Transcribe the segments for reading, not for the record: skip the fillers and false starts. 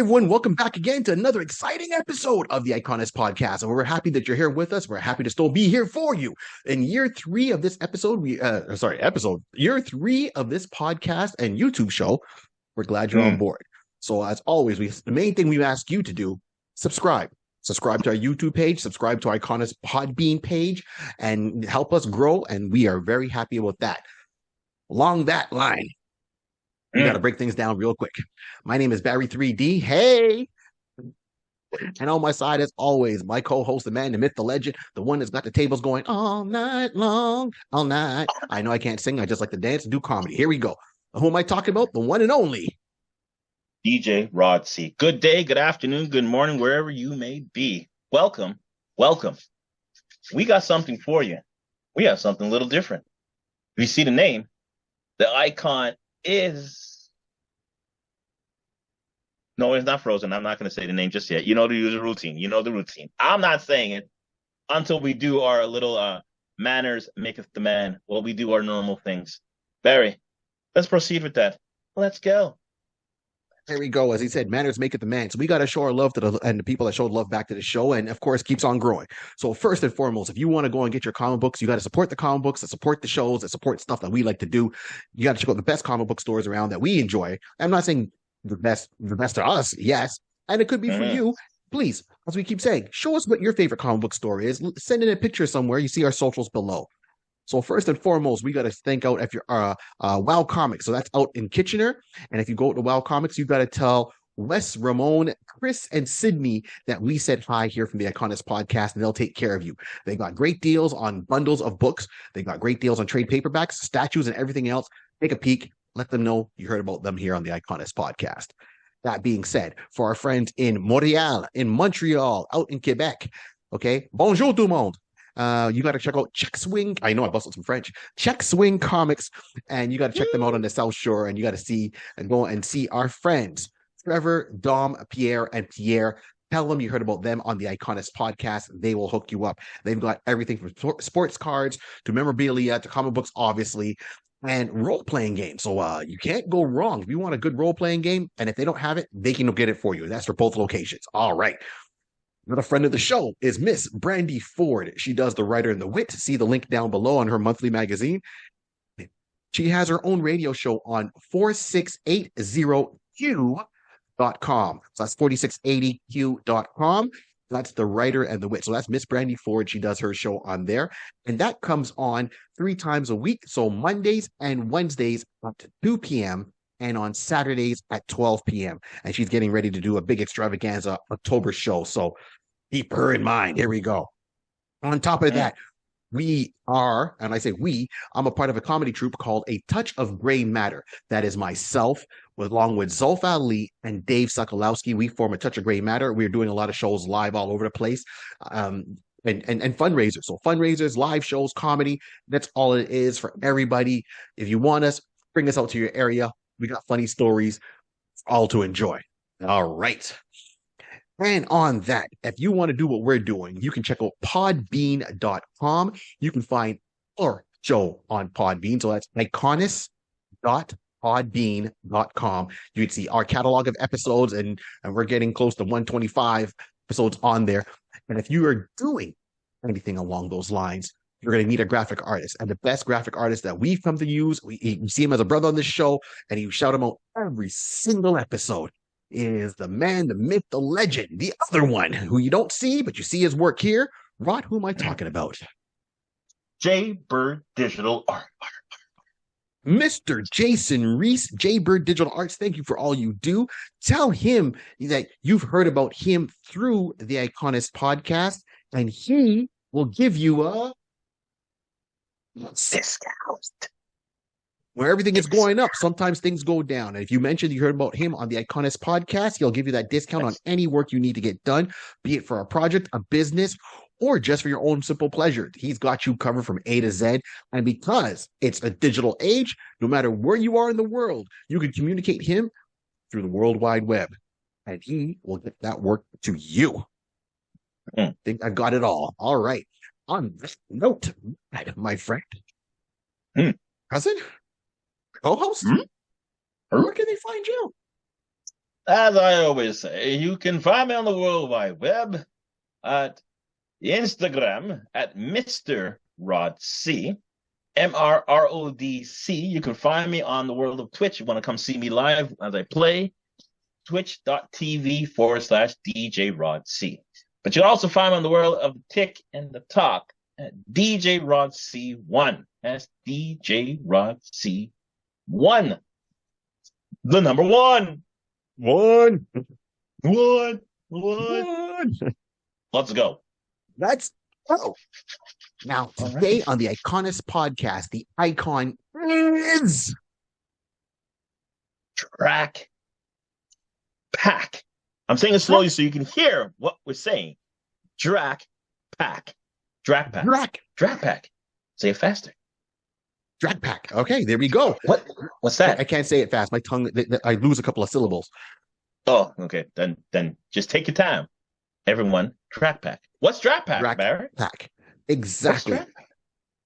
everyone, welcome back again to another exciting episode of the iConis podcast. And we're happy that you're here with us. We're happy to still be here for you. In year three of this episode, year three of this podcast and YouTube show, we're glad you're on board. So as always, the main thing we ask you to do, subscribe. Subscribe to our YouTube page, subscribe to iConis Podbean page, and help us grow. And we are very happy about that. Along that line, we got to break things down real quick. My name is Barry 3D. Hey! And on my side, as always, my co-host, the man, the myth, the legend, the one that's got the tables going all night long, all night. I know I can't sing. I just like to dance and do comedy. Here we go. Who am I talking about? The one and only DJ Rod C. Good day, good afternoon, good morning, wherever you may be. Welcome, welcome. We got something for you. We have something a little different. If you see the name, the icon is... No, it's not frozen. I'm not going to say the name just yet. You know the user routine. You know the routine. I'm not saying it until we do our little manners maketh the man. Well, we do our normal things. Barry, let's proceed with that. Let's go. There we go. As he said, manners make it the man. So we got to show our love to the people that showed love back to the show, and of course keeps on growing. So first and foremost, if you want to go and get your comic books, you got to support the comic books, that support the shows, that support stuff that we like to do. You got to check out the best comic book stores around that we enjoy. I'm not saying the best to us, yes, and it could be for you. Please, as we keep saying, show us what your favorite comic book store is. Send in a picture somewhere. You see our socials below. So first and foremost, we got to thank out if you're WoW Comics. So that's out in Kitchener. And if you go to WoW Comics, you got to tell Wes, Ramon, Chris, and Sydney that we said hi here from the iConis podcast, and they'll take care of you. They got great deals on bundles of books. They got great deals on trade paperbacks, statues, and everything else. Take a peek. Let them know you heard about them here on the iConis podcast. That being said, for our friends in Montreal, out in Quebec, okay, bonjour tout le monde. You got to check out Check Swing. I know I busted some French. Check Swing Comics, and you got to check them out on the South Shore, and you got to see and go and see our friends, Trevor, Dom, Pierre, and Pierre. Tell them you heard about them on the iConis podcast. They will hook you up. They've got everything from sports cards to memorabilia to comic books, obviously, and role-playing games. So you can't go wrong. If you want a good role-playing game, and if they don't have it, they can get it for you. That's for both locations. All right. Another friend of the show is Miss Brandy Ford. She does The Writer and the Wit. See the link down below on her monthly magazine. She has her own radio show on 4680q.com. So that's 4680q.com. That's The Writer and the Wit. So that's Miss Brandy Ford. She does her show on there. And that comes on 3 times a week. So Mondays and Wednesdays up to 2 p.m. and on Saturdays at 12 p.m. And she's getting ready to do a big extravaganza October show. So keep her in mind. Here we go. On top of that, we are, and I say we, I'm a part of a comedy troupe called A Touch of Gray Matter. That is myself, along with Zolf Ali and Dave Sokolowski. We form A Touch of Gray Matter. We're doing a lot of shows live all over the place. And fundraisers. So fundraisers, live shows, comedy. That's all it is for everybody. If you want us, bring us out to your area. We got funny stories, all to enjoy. All right. And on that, if you want to do what we're doing, you can check out podbean.com. You can find our show on Podbean. So that's iconis.podbean.com. You can see our catalog of episodes, and we're getting close to 125 episodes on there. And if you are doing anything along those lines, you're going to need a graphic artist. And the best graphic artist that we've come to use, you see him as a brother on this show, and you shout him out every single episode, is the man, the myth, the legend, the other one who you don't see, but you see his work here. Rod, who am I talking about? J Bird Digital Art. Mr. Jason Reese, J Bird Digital Arts, thank you for all you do. Tell him that you've heard about him through the iConis podcast, and he will give you a discount. Where everything is going up, sometimes things go down. And if you mentioned you heard about him on the iConis podcast, he'll give you that discount on any work you need to get done, be it for a project, a business, or just for your own simple pleasure. He's got you covered from A to Z. And because it's a digital age, no matter where you are in the world, you can communicate him through the World Wide Web. And he will get that work to you. I think I've got it all. All right. On this note, my friend, cousin, co-host, where can they find you? As I always say, you can find me on the World Wide Web at Instagram at Mr. Rod C. MRRODC. You can find me on the world of Twitch. You want to come see me live as I play? Twitch.tv/DJ Rod C. But you'll also find me on the world of Tick and the Talk at DJ Rod C1. That's DJ Rod C1. The number one. One. Let's go. Let's go. Now, today on the iConis podcast, the icon is Drak Pack. I'm saying it slowly so you can hear what we're saying. Drak Pack. Drak Pack. Drak Pack. Say it faster. Drak Pack. Okay, there we go. What's that? I can't say it fast. My tongue, I lose a couple of syllables. Oh, okay. Then just take your time. Everyone, Drak Pack. What's Drak Pack, Barrett? Pack. Exactly.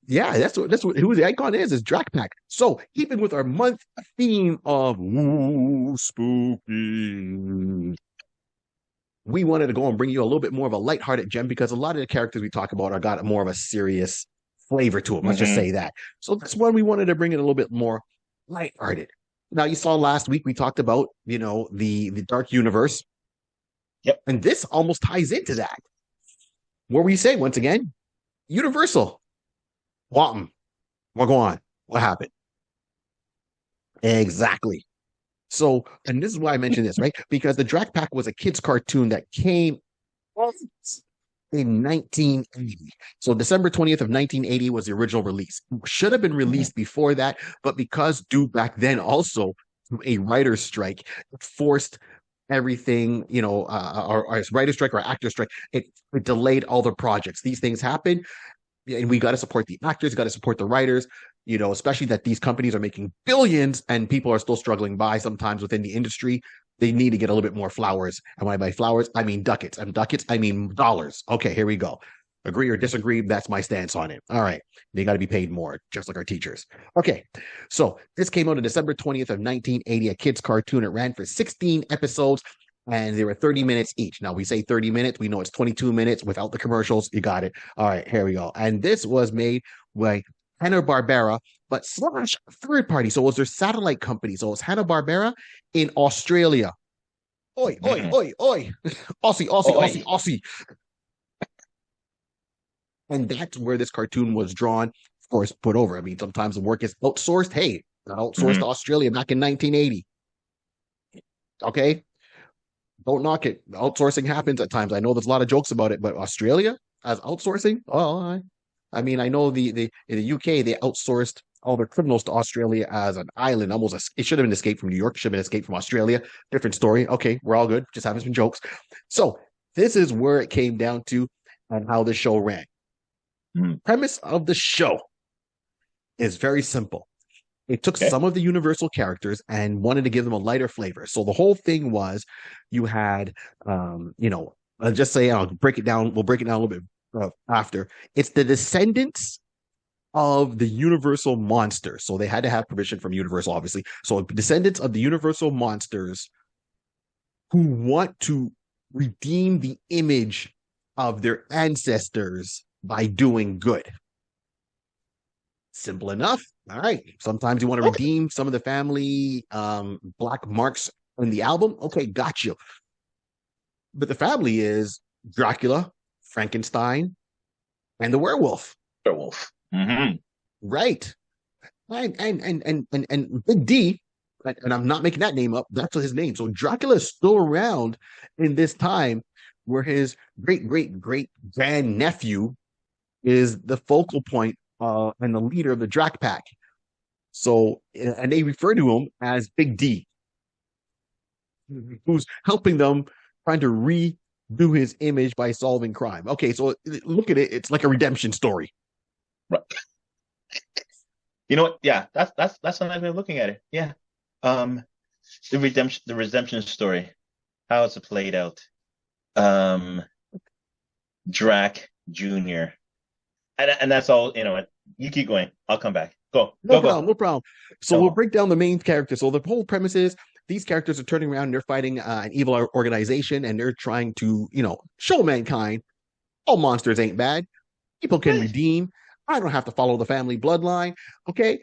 Yeah, that's who the icon is Drak Pack. So, keeping with our month theme of spooky, we wanted to go and bring you a little bit more of a lighthearted gem because a lot of the characters we talk about are got more of a serious flavor to them. Let's just say that. So this one we wanted to bring it a little bit more lighthearted. Now you saw last week we talked about the dark universe. Yep. And this almost ties into that. Where we say once again, Universal. What go on? What happened? Exactly. So, and this is why I mentioned this, right? Because the Drak Pack was a kid's cartoon that came in 1980. So December 20th of 1980 was the original release. Should have been released before that, but because due back then also to a writer's strike, it forced everything, our writer's strike or actor strike, it delayed all the projects. These things happen, and we got to support the actors, got to support the writers, especially that these companies are making billions and people are still struggling by sometimes within the industry. They need to get a little bit more flowers. And when I buy flowers, I mean ducats. And ducats, I mean dollars. Okay, here we go. Agree or disagree, that's my stance on it. All right. They got to be paid more, just like our teachers. Okay. So this came out on December 20th of 1980, a kid's cartoon. It ran for 16 episodes, and they were 30 minutes each. Now, we say 30 minutes. We know it's 22 minutes without the commercials. You got it. All right, here we go. And this was made by Hanna-Barbera, but slash third party. So it was their satellite company. So it was Hanna-Barbera in Australia. Oi, oi, oi, oi. Aussie. And that's where this cartoon was drawn, of course, put over. I mean, sometimes the work is outsourced. Hey, not outsourced to Australia back in 1980. Okay? Don't knock it. Outsourcing happens at times. I know there's a lot of jokes about it, but Australia as outsourcing? Oh, I mean, I know in the UK, they outsourced all their criminals to Australia as an island. It should have been escaped from New York. It should have been escaped from Australia. Different story. Okay, we're all good. Just having some jokes. So this is where it came down to and how the show ran. Premise of the show is very simple. It took some of the Universal characters and wanted to give them a lighter flavor. So the whole thing was you had, I'll just say, I'll break it down. We'll break it down a little bit after. It's the descendants of the Universal monsters. So they had to have permission from Universal, obviously. So descendants of the Universal monsters who want to redeem the image of their ancestors by doing good. Simple enough. All right. Sometimes you want to redeem some of the family black marks in the album. Okay, got you. But the family is Dracula, Frankenstein, and the werewolf. Mm-hmm. Right. And Big D, and I'm not making that name up, that's his name. So Dracula is still around in this time where his great grandnephew is the focal point and the leader of the Drak Pack. So, and they refer to him as Big D, who's helping them trying to redo his image by solving crime. Okay, so look at it. It's like a redemption story. Right. You know what? Yeah, that's a nice way of looking at it. Yeah. The redemption story. How it's played out. Drak Jr. And that's all, you keep going. I'll come back. Go. No problem. So we'll break down the main character. So the whole premise is these characters are turning around and they're fighting an evil organization, and they're trying to, show mankind all monsters ain't bad. People can Right. redeem. I don't have to follow the family bloodline. Okay.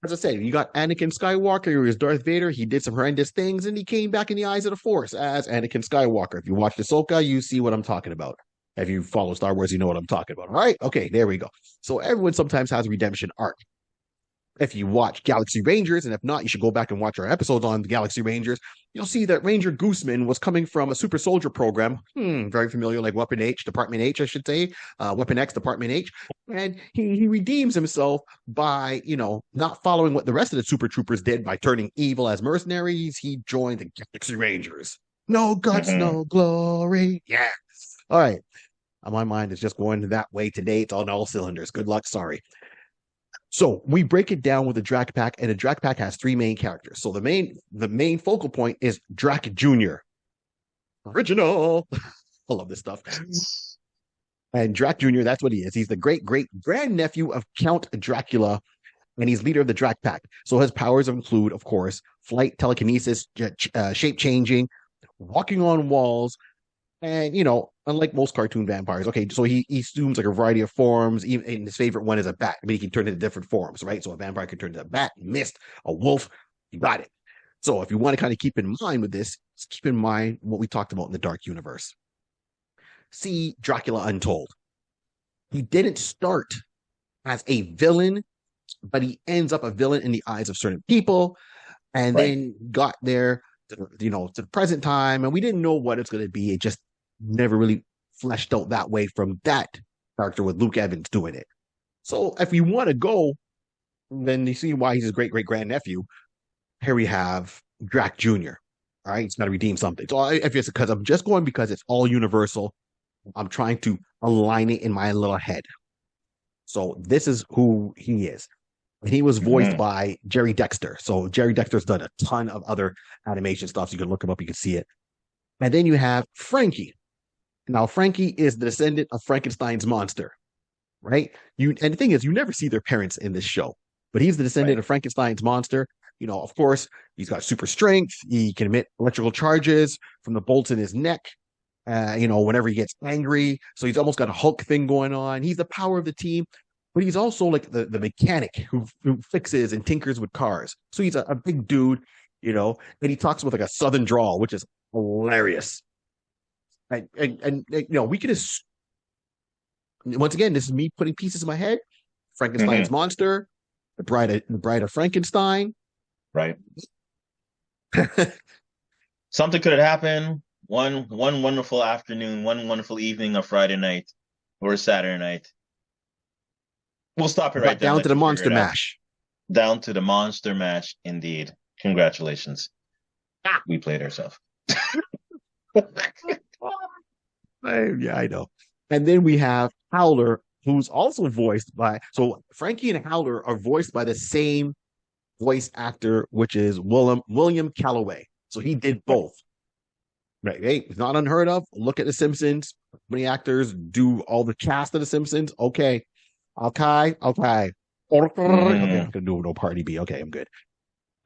As I said, you got Anakin Skywalker, who was Darth Vader. He did some horrendous things, and he came back in the eyes of the Force as Anakin Skywalker. If you watch Ahsoka, you see what I'm talking about. If you follow Star Wars, you know what I'm talking about. All right. Okay. There we go. So everyone sometimes has a redemption arc. If you watch Galaxy Rangers, and if not, you should go back and watch our episodes on the Galaxy Rangers. You'll see that Ranger Gooseman was coming from a super soldier program, very familiar, like Weapon H, Department H, I should say, Weapon X, Department H, and he redeems himself by, not following what the rest of the Super Troopers did by turning evil as mercenaries. He joined the Galaxy Rangers. No guts, no glory. Yes. All right. My mind is just going that way today. It's on all cylinders. Good luck. Sorry. So we break it down with the Drak Pack, and the Drak Pack has three main characters. So the main focal point is Drak Jr. Original. I love this stuff. And Drak Jr., that's what he is. He's the great-great-grandnephew of Count Dracula, and he's leader of the Drak Pack. So his powers include, of course, flight, telekinesis, shape-changing, walking on walls, and, unlike most cartoon vampires, okay, so he assumes like a variety of forms. Even his favorite one is a bat. I mean, he can turn into different forms, right? So a vampire can turn into a bat, mist, a wolf. You got it. So if you want to kind of keep in mind with this, just keep in mind what we talked about in the Dark Universe. See Dracula Untold. He didn't start as a villain, but he ends up a villain in the eyes of certain people, and then got there, to the present time, and we didn't know what it's going to be. It just never really fleshed out that way from that character with Luke Evans doing it. So if you want to go, then you see why he's his great-great-grandnephew. Here we have Drak Jr. All right, he's got to redeem something. So if it's because I'm just going because it's all universal, I'm trying to align it in my little head. So this is who he is. And he was voiced by Jerry Dexter. So Jerry Dexter's done a ton of other animation stuff. So you can look him up, you can see it. And then you have Frankie. Now, Frankie is the descendant of Frankenstein's monster, right? And the thing is, you never see their parents in this show, but he's the descendant of Frankenstein's monster. Of course, he's got super strength. He can emit electrical charges from the bolts in his neck, whenever he gets angry. So he's almost got a Hulk thing going on. He's the power of the team, but he's also like the mechanic who fixes and tinkers with cars. So he's a big dude, and he talks with like a Southern drawl, which is hilarious. And we could just, once again, this is me putting pieces in my head. Frankenstein's monster, the bride of Frankenstein. Right. Something could have happened one wonderful afternoon, one wonderful evening, a Friday night or a Saturday night. We'll stop it right there. Down to the monster mash. Down to the monster mash, indeed. Congratulations. We played ourselves. Yeah, I know. And then we have Howler, who's also voiced by, so Frankie and Howler are voiced by the same voice actor, which is William Calloway. So he did both. Right? Hey, it's not unheard of. Look at The Simpsons. Many actors do all the cast of The Simpsons. Okay. Okay. Okay, I'm gonna do no party B. Okay, I'm good.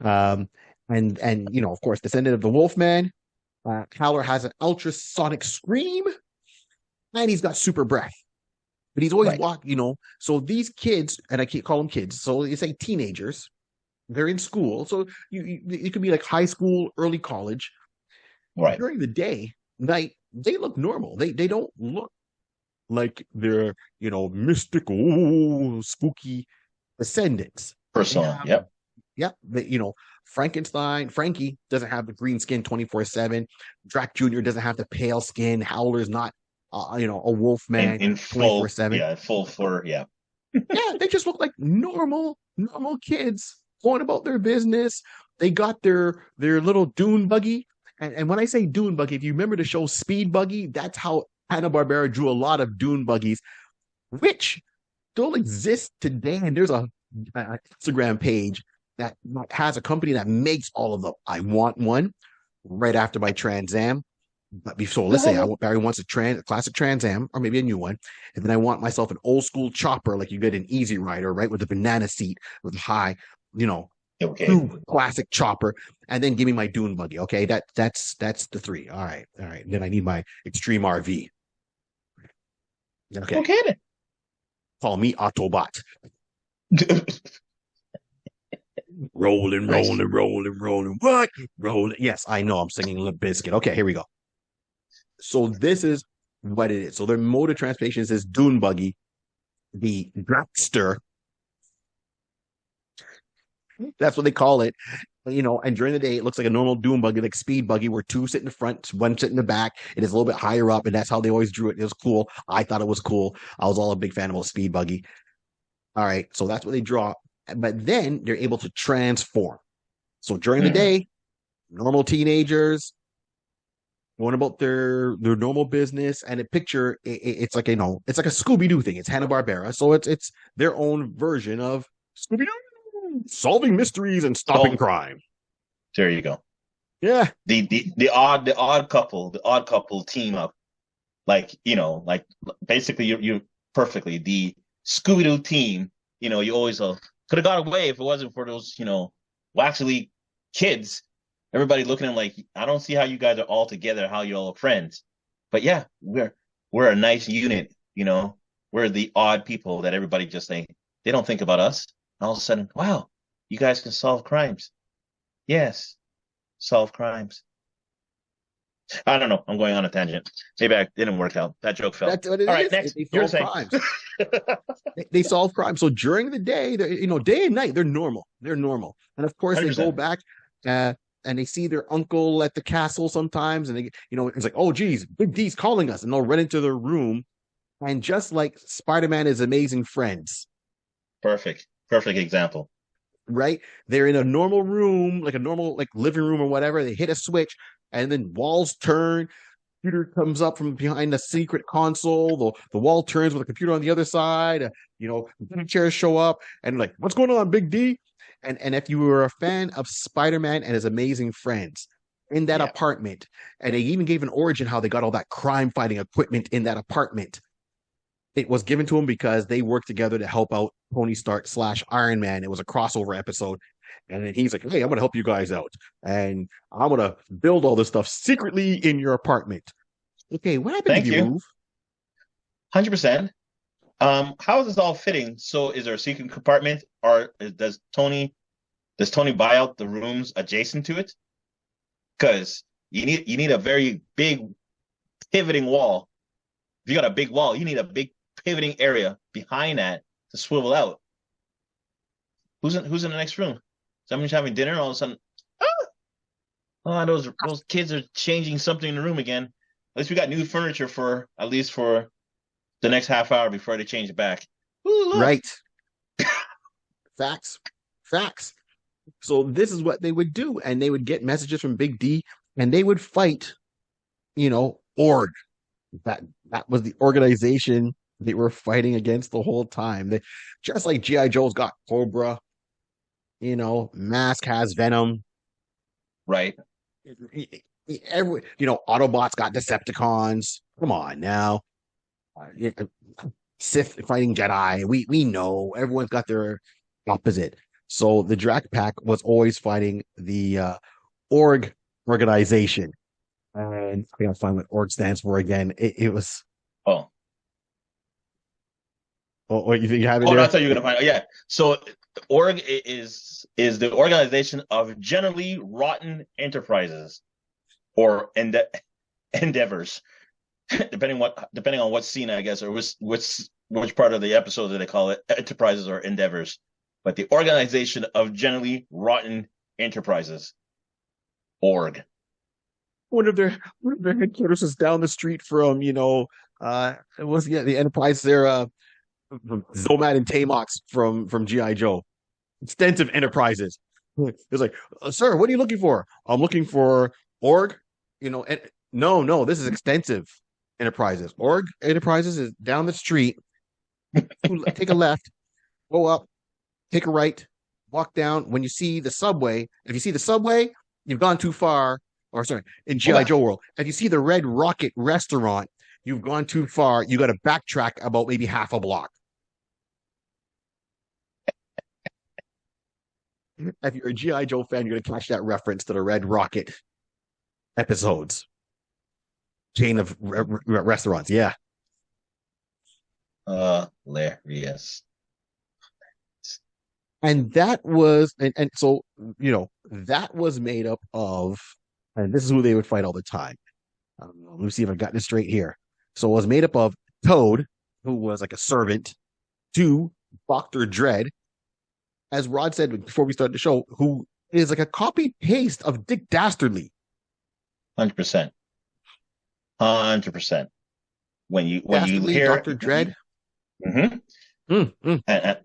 And of course, descendant of the Wolfman. Howler has an ultrasonic scream, and he's got super breath. But he's always so these kids, and I can't call them kids, so you say teenagers, they're in school. So it could be like high school, early college. Right. During the day, night, they look normal. They don't look like they're, mystical, spooky descendants. Persona, yep. Yep. Frankie doesn't have the green skin 24/7. Drak Jr. doesn't have the pale skin. Howler's not, a wolf man in 24/7. Yeah, full fur, yeah. Yeah, they just look like normal kids going about their business. They got their little dune buggy. And when I say dune buggy, if you remember the show Speed Buggy, that's how Hanna-Barbera drew a lot of dune buggies, which still exist today. And there's an Instagram page that has a company that makes all of them. I want one right after my Trans Am. But before, let's say Barry wants a classic Trans Am, or maybe a new one, and then I want myself an old school chopper like you get an Easy Rider, right, with the banana seat, with high, Okay. True classic chopper, and then give me my dune buggy. Okay, that's the three. All right. Then I need my extreme RV. Okay, Okay call me Autobot. then. Rolling, Nice. rolling, rolling, rolling. What? Rolling. Yes, I know. I'm singing Limp Bizkit. Okay, here we go. So this is what it is. So their mode of transportation is this dune buggy, the dragster. That's what they call it. And during the day, it looks like a normal dune buggy, like speed buggy, where two sit in the front, one sit in the back. It is a little bit higher up, and that's how they always drew it. It was cool. I thought it was cool. I was all a big fan of a speed buggy. All right, so that's what they draw. But then they're able to transform. So during the Mhm. day, normal teenagers going about their normal business, and a picture, it's like it's like a Scooby Doo thing. It's Hanna Barbera, so it's their own version of Scooby Doo solving mysteries and stopping Oh, crime. there you go. Yeah, The odd couple team up. Like basically you perfectly the Scooby Doo team. You always could have got away if it wasn't for those waxily kids. Everybody looking at them like, I don't see how you guys are all together, how you all are friends. But yeah, we're a nice unit. We're the odd people that everybody just they don't think about us. All of a sudden, wow, you guys can solve crimes. Yes, solve crimes. I don't know. I'm going on a tangent. Maybe I didn't work out. That joke fell. that's what it All right, is. next. They You're solve saying. crimes. They solve crime. So during the day, day and night, they're normal. They're normal. And of course, they go 100%. back and they see their uncle at the castle sometimes. And it's like, oh, geez, Big D's calling us. And they'll run into their room. And just like Spider-Man is amazing friends, Perfect. Perfect example. right? They're in a normal room, like a normal like living room or whatever. They hit a switch, and then walls turn. Computer comes up from behind the secret console. The wall turns with a computer on the other side. Chairs show up, and like, what's going on, Big D? And if you were a fan of Spider-Man and his amazing friends in that Yeah. apartment, and they even gave an origin how they got all that crime fighting equipment in that apartment. It was given to him because they worked together to help out Tony Stark / Iron Man. It was a crossover episode. And then he's like, hey, I'm going to help you guys out. And I'm going to build all this stuff secretly in your apartment. Okay, what happened Thank if you you. move? 100%. How is this all fitting? So is there a secret compartment, or does Tony buy out the rooms adjacent to it? Because you need a very big pivoting wall. If you got a big wall, you need a big pivoting area behind that to swivel out. Who's in the next room? Someone's having dinner, all of a sudden, those kids are changing something in the room again. At least we got new furniture for at least for the next half hour before they change it back. Ooh, look. Right. Facts. Facts. So this is what they would do. And they would get messages from Big D, and they would fight, org. That was the organization they were fighting against the whole time. They just like G.I. Joe's got Cobra, Mask has Venom. Right. Autobots got Decepticons. Come on now. Sith fighting Jedi. We know everyone's got their opposite. So the Drak Pack was always fighting the org organization. And I gotta find what org stands for again. It was. Oh. Oh, you think you have it Oh, no, there? I thought you were gonna find. Yeah. So, org is the organization of generally rotten enterprises or endeavors, depending on what scene, I guess, or which part of the episode do they call it enterprises or endeavors. But the organization of generally rotten enterprises, org. One of their headquarters is down the street from it was the Enterprise there from Zomad and Tamox from GI Joe. Extensive enterprises. It's like, sir, what are you looking for? I'm looking for org. No, this is extensive enterprises. Org enterprises is down the street. Take a left, go up, take a right, walk down. When you see the subway, if you see the subway, you've gone too far. Or sorry, in G.I. Joe world, if you see the Red Rocket restaurant, you've gone too far. You got to backtrack about maybe half a block. If you're a G.I. Joe fan, you're gonna catch that reference to the Red Rocket episodes, chain of restaurants. Yeah, Hilarious. and that was, and so that was made up of, and this is who they would fight all the time. Let me see if I got this straight here. So it was made up of Toad, who was like a servant, to Dr. Dread, as Rod said before we started the show, who is like a copy paste of Dick Dastardly. 100%. 100%. When you Dastardly, hear Dr. Dread. Could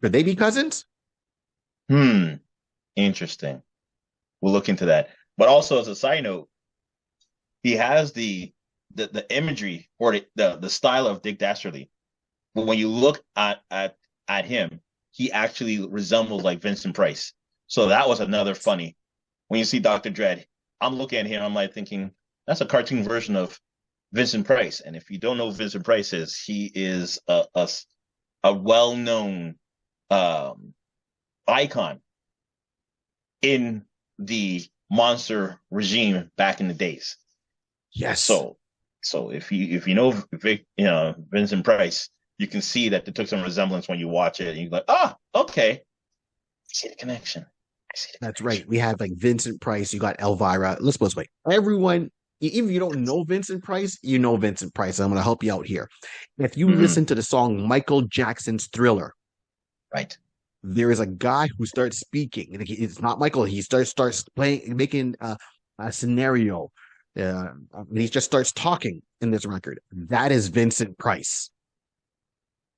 they be cousins? Interesting. We'll look into that. But also, as a side note, he has the imagery or the style of Dick Dastardly. But when you look at him, he actually resembles like Vincent Price. So that was another funny. When you see Dr. Dread, I'm looking at him, I'm like thinking, that's a cartoon version of Vincent Price. And if you don't know who Vincent Price is, he is a well-known icon in the monster regime back in the days. Yes. So if you know Vincent Price, you can see that it took some resemblance when you watch it, and you're like, okay, I see the connection. That's right. We have like Vincent Price. You got Elvira. Let's put it this way. Everyone, even if you don't know Vincent Price, you know Vincent Price. I'm going to help you out here. If you listen to the song Michael Jackson's Thriller, right, there is a guy who starts speaking, and it's not Michael. He starts playing, making a scenario. He just starts talking in this record. That is Vincent Price.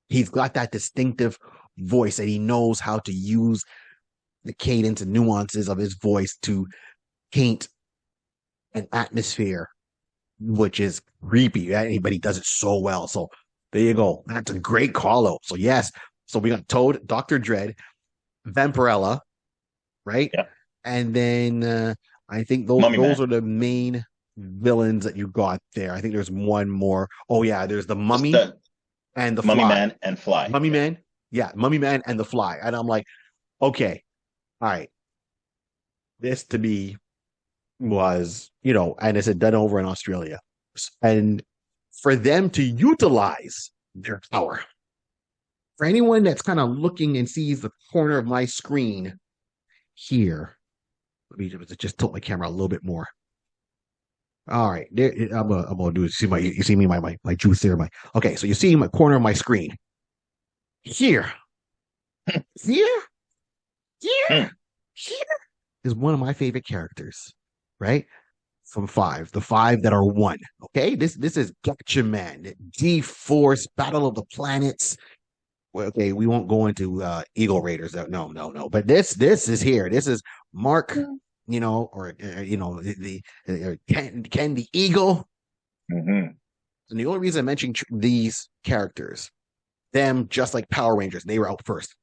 He's got that distinctive voice, and he knows how to use the cadence and nuances of his voice to paint an atmosphere, which is creepy. But he does it so well. So there you go. That's a great call out. So yes. So we got Toad, Dr. Dread, Vampirella, right? Yeah. And then I think those are the main villains that you got there. I think there's one more. Oh yeah, there's the Mummy and the Mummy Fly. Man and Fly. Mummy Man. Yeah, Mummy Man and the Fly. And I'm like, okay, all right. This to me was, and it's done over in Australia. And for them to utilize their power. For anyone that's kind of looking and sees the corner of my screen here, let me just tilt my camera a little bit more. All right, there, I'm gonna do it. You see me my juice there. Okay, so you see my corner of my screen here, here is one of my favorite characters, right? From the five that are one. Okay, this is Gotcha Man, G-Force, Battle of the Planets. Well, okay, we won't go into Eagle Raiders. No. But this is here. This is Mark, or the Ken the Eagle. And the only reason I mentioned these characters, them just like Power Rangers, they were out first.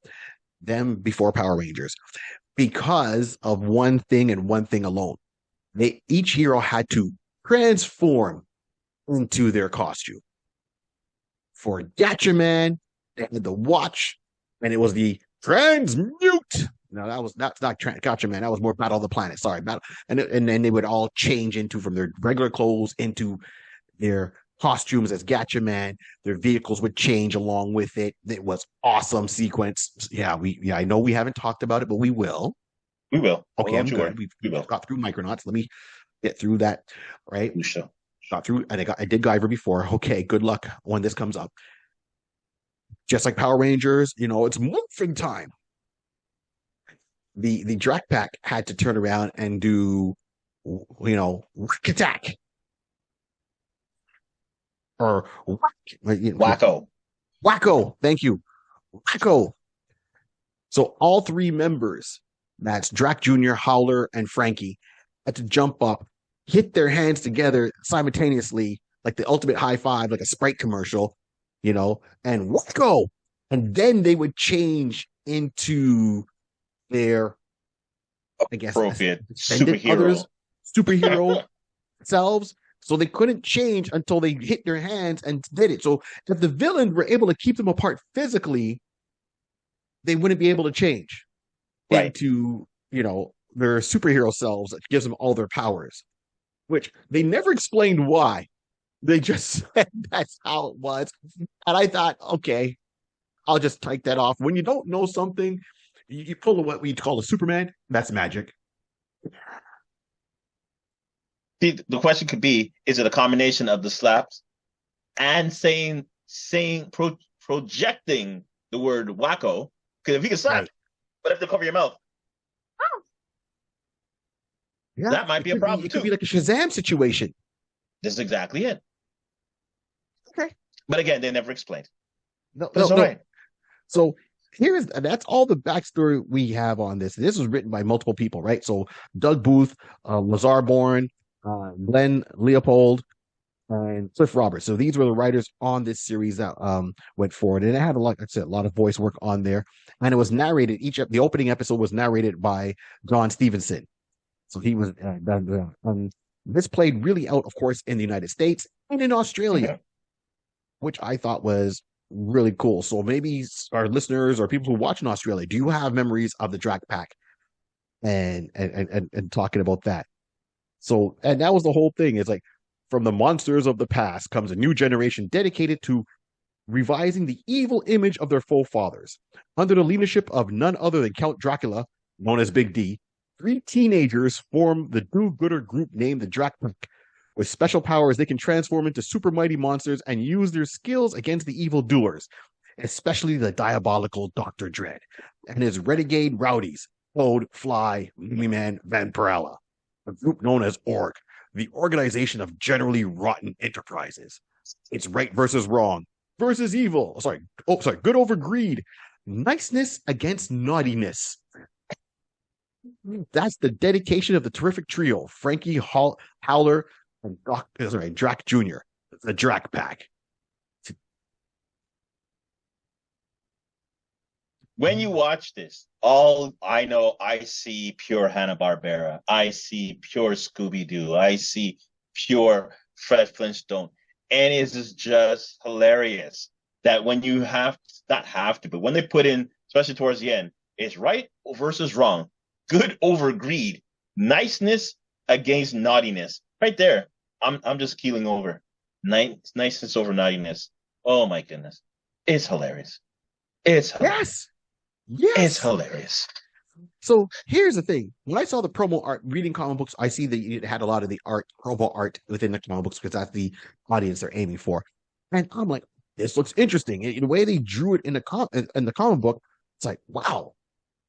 Them before Power Rangers, because of one thing and one thing alone. Each hero had to transform into their costume. For Gotcha Man, they had the watch, and it was the transmute. No, that's not Gotcha Man. That was more Battle of the Planet. Sorry, Battle, and then they would all change from their regular clothes into their costumes as Gotcha Man. Their vehicles would change along with it. It was awesome sequence. Yeah, I know we haven't talked about it, but we will. We will. Okay, I'm good. We got through Micronauts. Let me get through that. Right. Sure. Got through, and I did Guyver before. Okay, good luck when this comes up. Just like Power Rangers, it's morphin' time. The Drak Pack had to turn around and do, Rick Attack. Or Wacko. Wacko. Thank you. Wacko. So all three members, that's Drak Jr., Howler, and Frankie, had to jump up, hit their hands together simultaneously, like the ultimate high five, like a Sprite commercial, and Wacko. And then they would change into their, I guess, appropriate superhero selves. So they couldn't change until they hit their hands and did it. So if the villain were able to keep them apart physically, they wouldn't be able to change into their superhero selves that gives them all their powers, which they never explained why. They just said that's how it was. And I thought, okay, I'll just take that off. When you don't know something, you pull what we call a Superman. That's magic. The question could be: is it a combination of the slaps and projecting the word wacko? Because if you can slap, right. But if they cover your mouth, yeah, that might be a problem. It could be like a Shazam situation. This is exactly it. Okay, but again, they never explained. No. Right. So that's all the backstory we have on this. This was written by multiple people, right? So Doug Booth, Lazar Bourne, Glenn Leopold, and Cliff Roberts. So these were the writers on this series that went forward, and it had a lot of voice work on there, and it was narrated. The opening episode was narrated by John Stevenson. So he was this played really out, of course, in the United States and in Australia, which I thought was really cool. So maybe our listeners or people who watch in Australia, do you have memories of the Drak Pack and talking about that? So, and that was the whole thing. It's like, from the monsters of the past comes a new generation dedicated to revising the evil image of their forefathers. Under the leadership of none other than Count Dracula, known as Big D, 3 teenagers form the do-gooder group named the Drak Pack. With special powers, they can transform into super mighty monsters and use their skills against the evil doers, especially the diabolical Dr. Dread and his renegade rowdies, Toad, Fly, Mimi-Man, Vampirella. A group known as OGRE, the Organization of Generally Rotten Enterprises. It's right versus wrong versus evil. Good over greed. Niceness against naughtiness. That's the dedication of the terrific trio, Frankie, Howler, and Drak Jr., the Drak Pack. When you watch this, all I know, I see pure Hanna-Barbera. I see pure Scooby-Doo. I see pure Fred Flintstone. And it is just hilarious that when you but when they put in, especially towards the end, it's right versus wrong. Good over greed. Niceness against naughtiness. Right there. I'm just keeling over. Niceness over naughtiness. Oh my goodness. It's hilarious. It's hilarious. Yes. It's hilarious. So here's the thing. When I saw the promo art, reading comic books, I see that it had a lot of the promo art within the comic books because that's the audience they're aiming for. And I'm like, this looks interesting. And the way they drew it in the comic book, it's like, wow.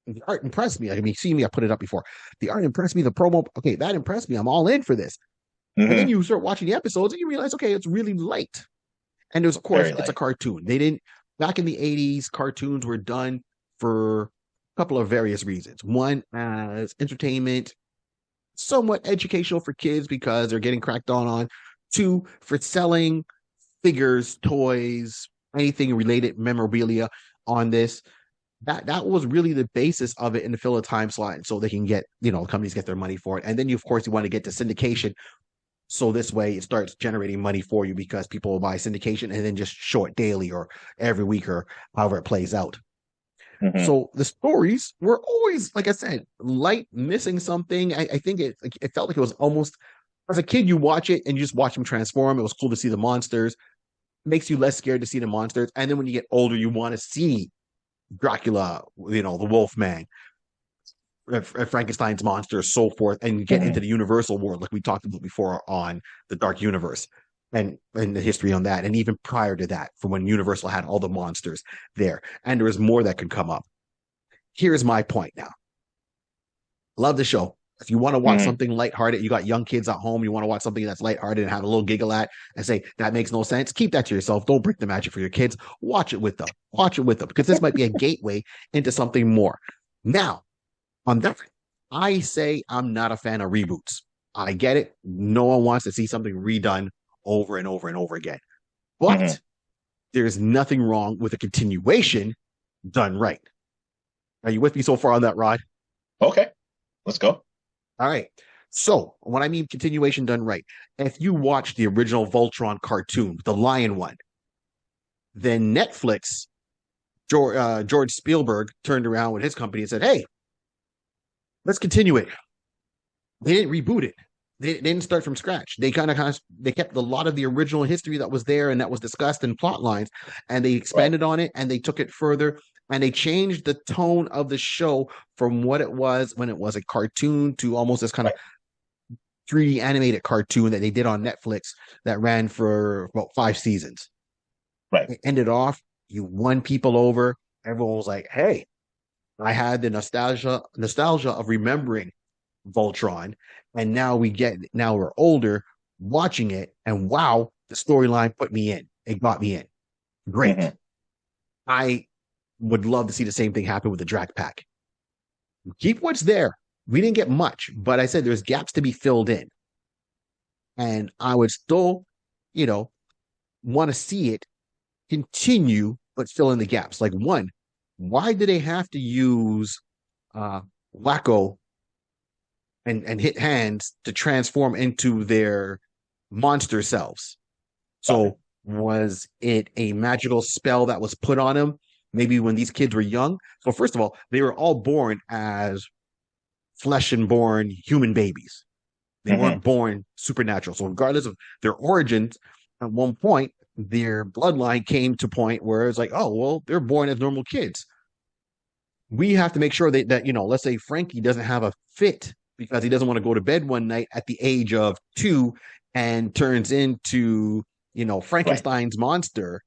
The art impressed me. I mean, see me, I put it up before. The art impressed me. The promo, okay, that impressed me. I'm all in for this. Mm-hmm. And then you start watching the episodes and you realize, okay, it's really light. And there's, of course, it's a cartoon. They didn't, back in the 80s, cartoons were done for a couple of various reasons. One, as entertainment, somewhat educational for kids because they're getting cracked on. 2, for selling figures, toys, anything related, memorabilia on this. That was really the basis of it in the fill a time slot, so they can get, companies get their money for it. And then you want to get to syndication. So this way it starts generating money for you because people will buy syndication and then just show it daily or every week or however it plays out. Mm-hmm. So the stories were always, like I said, light, missing something. I think it felt like it was almost, as a kid, you watch it and you just watch them transform. It was cool to see the monsters. It makes you less scared to see the monsters. And then when you get older, you want to see Dracula, the Wolfman, Frankenstein's monsters, so forth, and you get into the Universal world, like we talked about before on the Dark Universe and the history on that, and even prior to that, from when Universal had all the monsters there, and there is more that could come up. Here's my point now. Love the show. If you want to watch something lighthearted, you got young kids at home, you want to watch something that's lighthearted and have a little giggle at and say, that makes no sense, keep that to yourself. Don't break the magic for your kids. Watch it with them. Because this might be a gateway into something more. Now, on that, I say I'm not a fan of reboots. I get it. No one wants to see something redone over and over and over again. But there's nothing wrong with a continuation done right. Are you with me so far on that, Rod? Okay, let's go. All right. So when I mean continuation done right, if you watch the original Voltron cartoon, the lion one, then Netflix, George Spielberg turned around with his company and said, hey, let's continue it. They didn't reboot it. They didn't start from scratch. They kept a lot of the original history that was there and that was discussed in plot lines, and they Right. expanded on it and they took it further and they changed the tone of the show from what it was when it was a cartoon to almost this kind of Right. 3D animated cartoon that they did on Netflix that ran for about 5 seasons. Right. It ended off, you won people over. Everyone was like, hey, I had the nostalgia of remembering Voltron, and now we're older watching it, and wow, the storyline put me in. It got me in. Great. Hmm. I would love to see the same thing happen with the Drak Pack. Keep what's there. We didn't get much, but I said there's gaps to be filled in. And I would still, you know, want to see it continue, but fill in the gaps. Like one, why do they have to use uh Wacko and hit hands to transform into their monster selves? Okay. So was it a magical spell that was put on him? Maybe when these kids were young. So first of all, they were all born as flesh and born human babies. They Hmm. weren't born supernatural. So regardless of their origins, at one point their bloodline came to a point where it's like, oh well, they're born as normal kids. We have to make sure that let's say Frankie doesn't have a fit because he doesn't want to go to bed one night at the age of 2 and turns into Right. Frankenstein's monster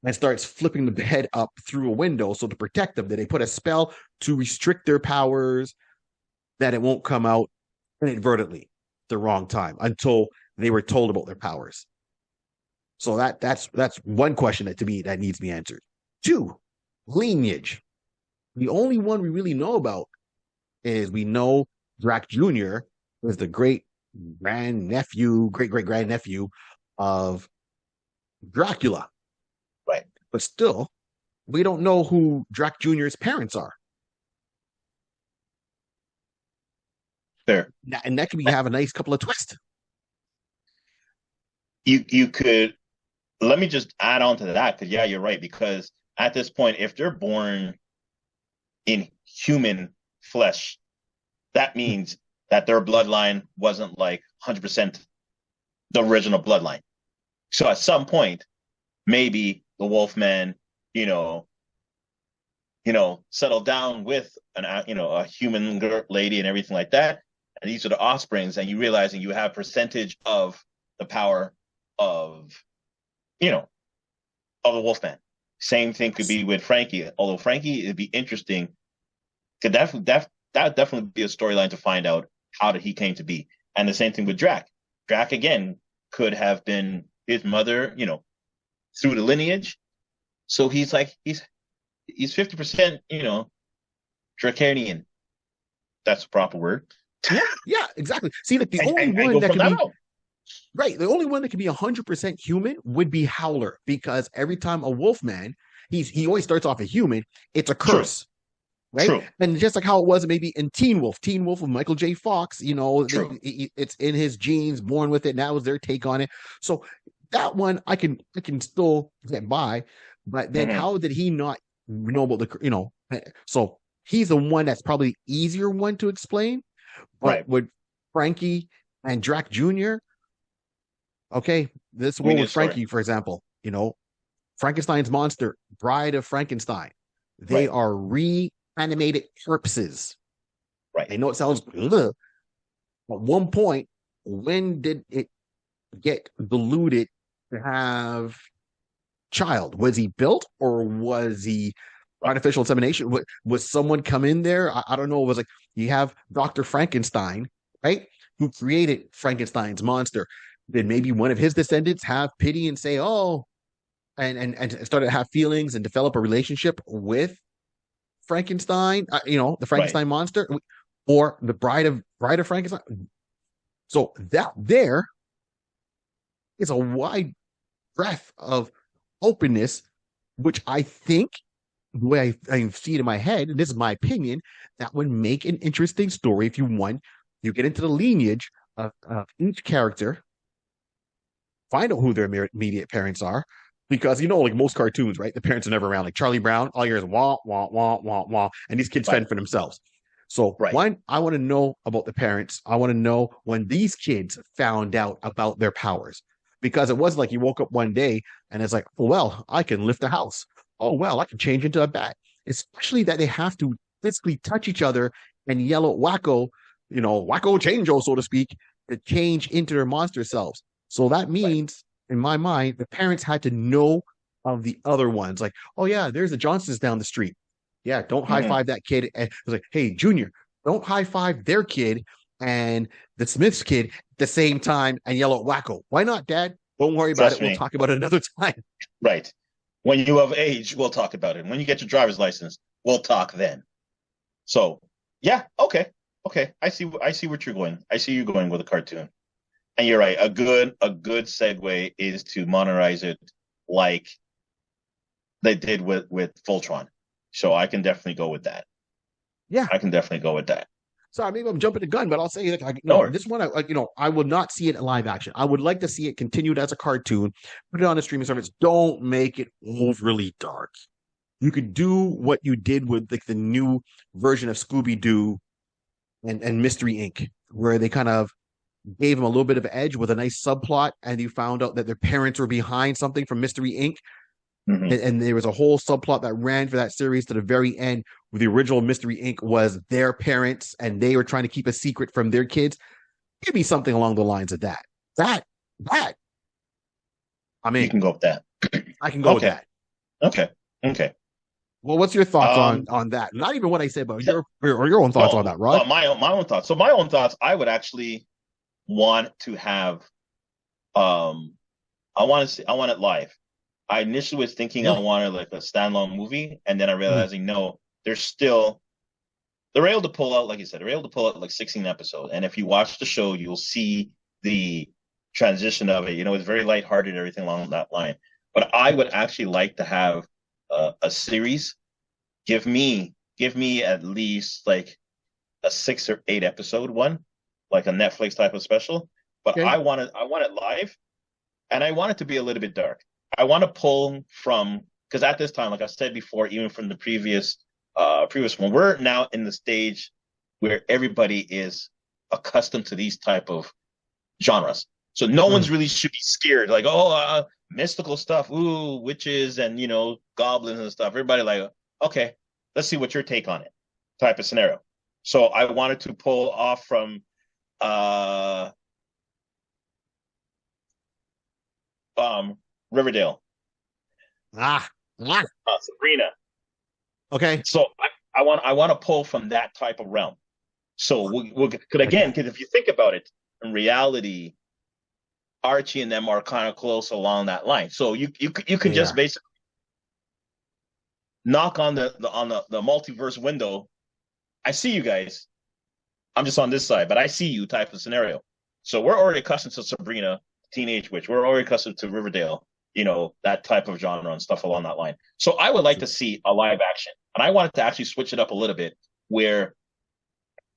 and starts flipping the bed up through a window. So to protect them, that they put a spell to restrict their powers that it won't come out inadvertently the wrong time until they were told about their powers. So that's one question that to me that needs to be answered. Two, lineage. The only one we really know about is we know Drak Jr. is the great great grandnephew of Dracula. Right. But still, we don't know who Drak Jr.'s parents are. Fair. And that could be have a nice couple of twists. You could let me just add on to that because yeah, you're right. Because at this point, if they're born in human flesh, that means that their bloodline wasn't like 100% the original bloodline. So at some point, maybe the Wolfman, you know, settled down with a human lady and everything like that. And these are the offsprings, and you realizing you have percentage of the power of, you know, of the Wolfman. Same thing could be with Frankie. Although Frankie, it'd be interesting. Could that definitely be a storyline to find out how did he came to be. And the same thing with Drak. Drak again could have been his mother, through the lineage. So he's 50%, Dracanian. That's the proper word. Yeah, exactly. See, like the and, only and, and one go that from could that be out. right, the only one that could be 100% human would be Howler because every time a Wolfman, he always starts off a human. It's a True. curse, right? True. And just like how it was maybe in Teen Wolf with Michael J. Fox, True. it's in his genes, born with it. Now is their take on it. So that one I can still get by, but then Hmm. how did he not know about So he's the one that's probably the easier one to explain. But Right. with Frankie and Drak Jr., okay, let's We go need with a story. Frankie for example. Frankenstein's monster, Bride of Frankenstein. They Right. are reanimated corpses. Right. I know it sounds ugh. At one point, when did it get diluted to have child? Was he built or was he Right. artificial insemination? Was someone come in there? I don't know. It was like you have Dr. Frankenstein, right? Who created Frankenstein's monster. Did maybe one of his descendants have pity and say, oh, and started to have feelings and develop a relationship with Frankenstein, the Right. Frankenstein monster, or the bride of Frankenstein. So that there is a wide breadth of openness, which I think the way I see it in my head, and this is my opinion, that would make an interesting story if you get into the lineage of each character, find out who their immediate parents are, because like most cartoons, right? The parents are never around. Like Charlie Brown, all you hear is wah wah wah wah wah, and these kids Right. fend for themselves. So Right. one, I want to know about the parents. I want to know when these kids found out about their powers. Because it wasn't like you woke up one day and it's like, oh, well, I can lift a house. Oh, well, I can change into a bat. Especially that they have to physically touch each other and yell at Wacko, Wacko chango, so to speak, to change into their monster selves. So that Right. means, in my mind, the parents had to know of the other ones. Like, oh yeah, there's the Johnsons down the street. Yeah, don't high Mm-hmm. five that kid. And it's like, hey, Junior, don't high five their kid and the Smiths kid at the same time and yell at Wacko. Why not, Dad? Don't worry about it. Trust We'll me. talk about it another time. Right. When you have age, we'll talk about it. When you get your driver's license, we'll talk then. So, yeah, okay. Okay. I see what you're going. I see you going with a cartoon. And you're right. A good segue is to monetize it like they did with Voltron. So I can definitely go with that. Yeah. I can definitely go with that. So maybe I'm jumping the gun, but I'll say like, No no, worries. this one, I would not see it in live action. I would like to see it continued as a cartoon, put it on a streaming service. Don't make it overly dark. You could do what you did with like the new version of Scooby Doo and Mystery Inc., where they kind of gave them a little bit of edge with a nice subplot, and you found out that their parents were behind something from Mystery Inc. Mm-hmm. And there was a whole subplot that ran for that series to the very end, where the original Mystery Inc. was their parents, and they were trying to keep a secret from their kids. Give me something along the lines of that. That. I You mean, can go with that. I can go with Okay. that. Okay. Okay. Well, what's your thoughts on Um, that? Not even what I said, but yeah, your own thoughts on no, that, Rod. my own thoughts. So my own thoughts, I would actually want to have I want it live. I initially was thinking I Really? wanted like a standalone movie, and then I Mhm. realizing no, there's still they're able to pull out, like you said, they're able to pull out like 16 episodes. And if you watch the show, you'll see the transition of it. It's very lighthearted and everything along that line. But I would actually like to have a series. Give me at least like a 6 or 8 episode one, like a Netflix type of special. But Okay. I want it live, and I want it to be a little bit dark. I want to pull from because at this time, like I said before, even from the previous one, we're now in the stage where everybody is accustomed to these type of genres. So no one's Mhm. really should be scared, like, oh, mystical stuff, ooh, witches and goblins and stuff. Everybody like, okay, let's see what your take on it, type of scenario. So I wanted to pull off from uh Riverdale, Ah, ah. Sabrina. Okay. So I want to pull from that type of realm. So we could Like again, that. because if you think about it, in reality, Archie and them are kind of close along that line. So you can They just are. basically knock on the multiverse window. I see you guys. I'm just on this side, but I see you type of scenario. So we're already accustomed to Sabrina, Teenage Witch. We're already accustomed to Riverdale, that type of genre and stuff along that line. So I would like to see a live action. And I wanted to actually switch it up a little bit where,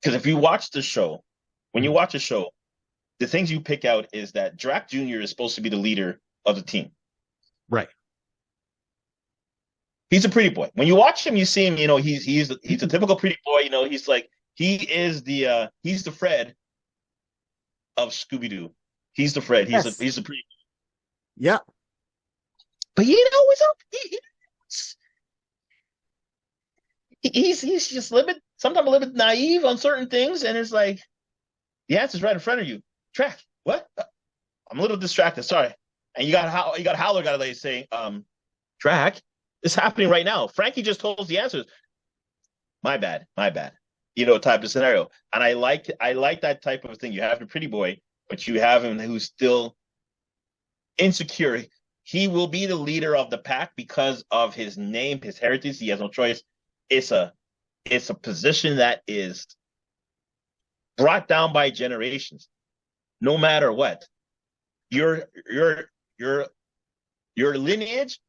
because if you watch the show, when you Mhm. watch a show, the things you pick out is that Drak Jr. is supposed to be the leader of the team. Right. He's a pretty boy. When you watch him, you see him. He's a typical pretty boy. He's the Fred of Scooby Doo. He's the Fred. He's a Yes. he's a pretty. Yeah. But he's just a little bit sometimes a little bit naive on certain things, and it's like the answer's right in front of you. Track what? I'm a little distracted. Sorry. And you got Howler got to say, Track, it's happening right now. Frankie just told us the answers. My bad, my bad. Type of scenario. And I like that type of thing. You have the pretty boy, but you have him who's still insecure. He will be the leader of the pack because of his name, his heritage. He has no choice. It's a it's a position that is brought down by generations, no matter what. Your your your your lineage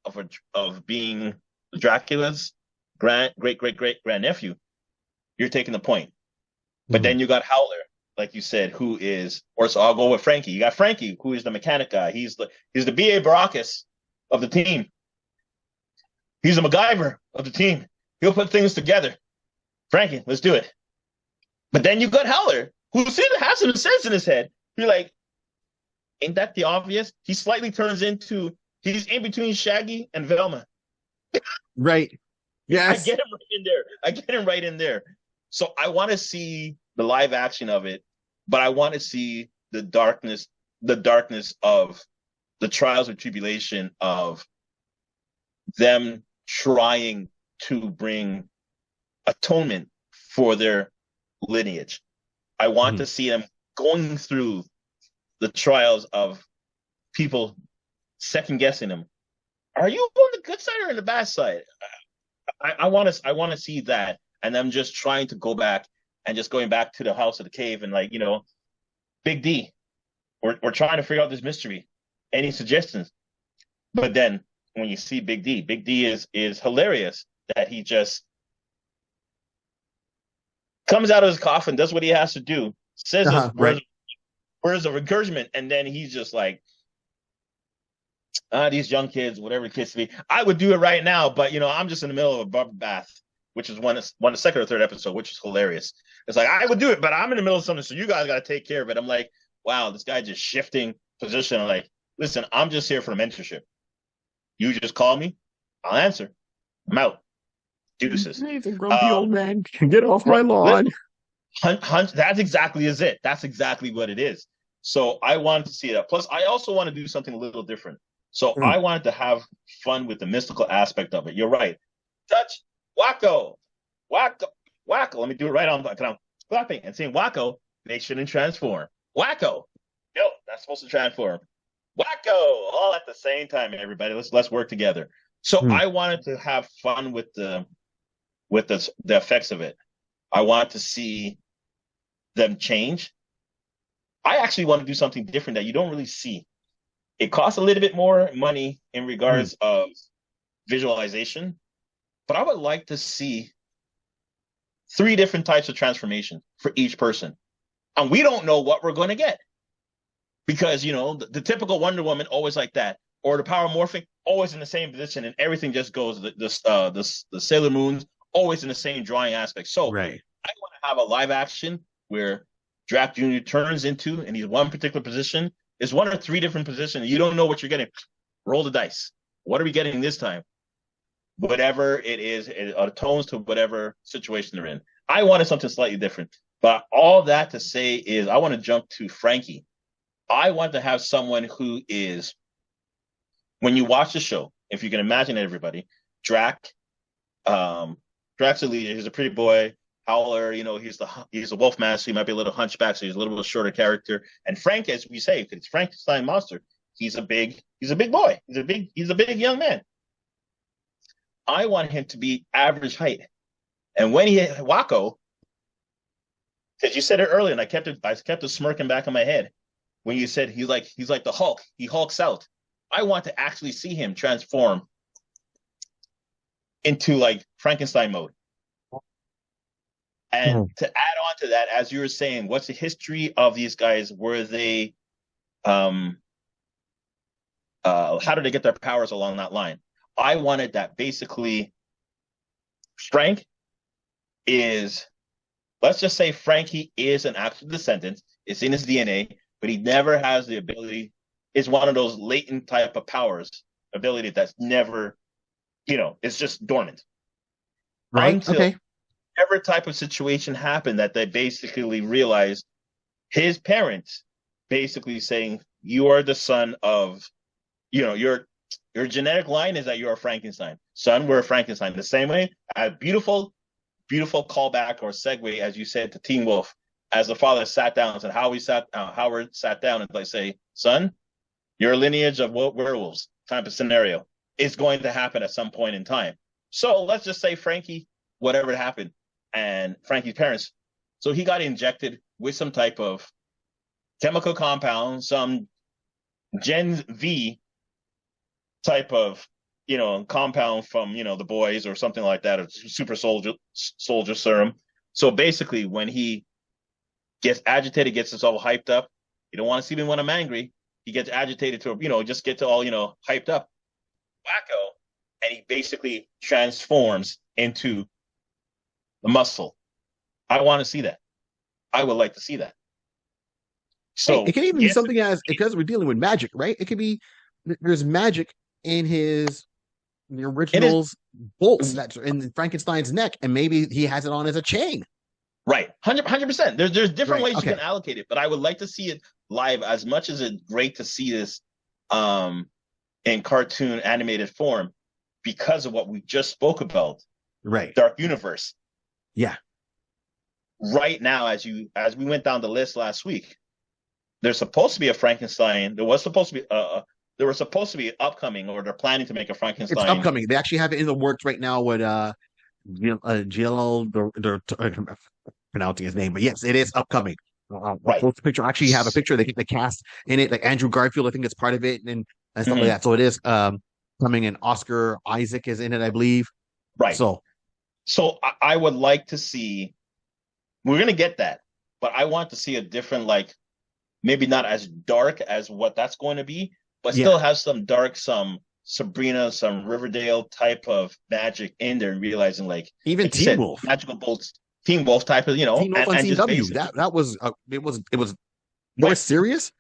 of being Dracula's great grand nephew, you're taking the point. But Mhm. then you got Howler, like you said, who is, or so I'll go with Frankie. You got Frankie, who is the mechanic guy. He's the B.A. Baracus of the team. He's a MacGyver of the team. He'll put things together. Frankie, let's do it. But then you got Howler, who seems to have some sense in his head. You're like, ain't that the obvious? He slightly turns into, he's in between Shaggy and Velma. Right. I Yes. get him right in there. I get him right in there. So I want to see the live action of it, but I want to see the darkness of the trials and tribulation of them trying to bring atonement for their lineage. I want to see them going through the trials of people second guessing them. Are you on the good side or on the bad side? I want to see that, and them just trying to go back and just going back to the house of the cave and like Big D, we're trying to figure out this mystery. Any suggestions? But then when you see Big D is hilarious that he just comes out of his coffin, does what he has to do, says his Right. words of encouragement, and then he's just like, these young kids, whatever it kids to be, I would do it right now, but I'm just in the middle of a bubble bath, which is one the second or third episode, which is hilarious. It's like I would do it, but I'm in the middle of something, so you guys got to take care of it. I'm like, wow, this guy just shifting position. I'm like, listen, I'm just here for the mentorship. You just call me, I'll answer. I'm out. Deuces. He's a grumpy old man. Get off my lawn. That's exactly is it. That's exactly what it is. So I wanted to see that. Plus, I also want to do something a little different. So I wanted to have fun with the mystical aspect of it. You're right. Touch Wacko. Wacko. Wacko. Let me do it right on. I'm clapping and saying Wacko. They shouldn't transform. Wacko. No, not supposed to transform. Wacko. All at the same time, everybody. Let's work together. So I wanted to have fun with the effects of it. I want to see them change. I actually want to do something different that you don't really see. It costs a little bit more money in regards of visualization, but I would like to see 3 different types of transformation for each person. And we don't know what we're going to get because, the typical Wonder Woman always like that, or the power morphing always in the same position and everything just goes, the Sailor Moon's always in the same drawing aspect. So I want to have a live action where Drak Jr. turns into, and he's one particular position. It's 1 or 3 different positions. You don't know what you're getting. Roll the dice. What are we getting this time? Whatever it is, it atones to whatever situation they're in. I wanted something slightly different. But all that to say is I want to jump to Frankie. I want to have someone who is, when you watch the show, if you can imagine everybody, Drak's a leader. He's a pretty boy. Howler, he's the wolf man, so he might be a little hunchback, so he's a little bit shorter character. And Frank, as we say, because it's Frankenstein monster, he's a big boy. He's a big young man. I want him to be average height. And when he hit Wacko, because you said it earlier, and I kept it smirking back in my head when you said he's like the Hulk. He hulks out. I want to actually see him transform into like Frankenstein mode. And to add on to that, as you were saying, what's the history of these guys? Were they, how did they get their powers along that line? I wanted that basically Frank is, let's just say Frankie is an actual descendant. It's in his DNA, but he never has the ability. It's one of those latent type of powers, ability that's never, it's just dormant. Right. Until whatever type of situation happened that they basically realized his parents basically saying, you are the son of, your genetic line is that you're a Frankenstein. Son, we're a Frankenstein. The same way, a beautiful callback or segue, as you said, to Teen Wolf, as the father sat down and said, Howard sat down and they say, son, your lineage of werewolves type of scenario is going to happen at some point in time. So let's just say Frankie, whatever happened, and Frankie's parents, so he got injected with some type of chemical compound, some Gen V type of, compound from, the boys or something like that, or super soldier serum. So basically, when he gets agitated, gets us all hyped up, you don't want to see him when I'm angry. He gets agitated to, just get to all, hyped up. Wacko, and he basically transforms into the muscle. I want to see that. I would like to see that. Hey, it So can even be yes, something as because we're dealing with magic, right? It could be there's magic in the it is original's bolts that's in Frankenstein's neck, and maybe he has it on as a chain. right, 100%. There's different Right. ways you can Okay. allocate it, but I would like to see it live. As much as it's great to see this um, in cartoon animated form, because of what we just spoke about, Right. Dark Universe. Yeah. Right now, as we went down the list last week, there's supposed to be a Frankenstein. There was supposed to be upcoming, or they're planning to make a It's Frankenstein. upcoming. They actually have it in the works right now with Jill, pronouncing his name, but yes, it is upcoming. I'll Right. post the picture. I actually have a picture. They think the cast in it, like Andrew Garfield, I think it's part of it, and stuff like Mhm. that. So it is coming, and Oscar Isaac is in it, I believe. Right. So So I would like to see. We're gonna get that, but I want to see a different, like maybe not as dark as what that's going to be, but yeah, still have some dark, some Sabrina, some Riverdale type of magic in there, and realizing even like you Teen said, Wolf, magical bolts, Teen Wolf type of, Teen Wolf on and just CW. basically That was it was more right, serious,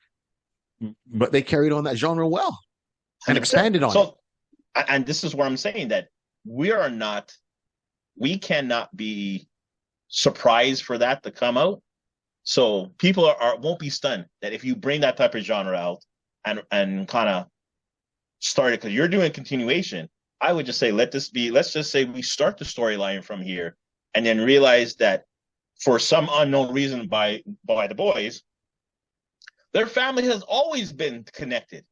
but they carried on that genre well and 100%. expanded on it. So, and this is where I'm saying that we are not, we cannot be surprised for that to come out. So people won't be stunned that if you bring that type of genre out and kind of start it, because you're doing a continuation. I would just say let's just say we start the storyline from here and then realize that for some unknown reason by the boys, their family has always been connected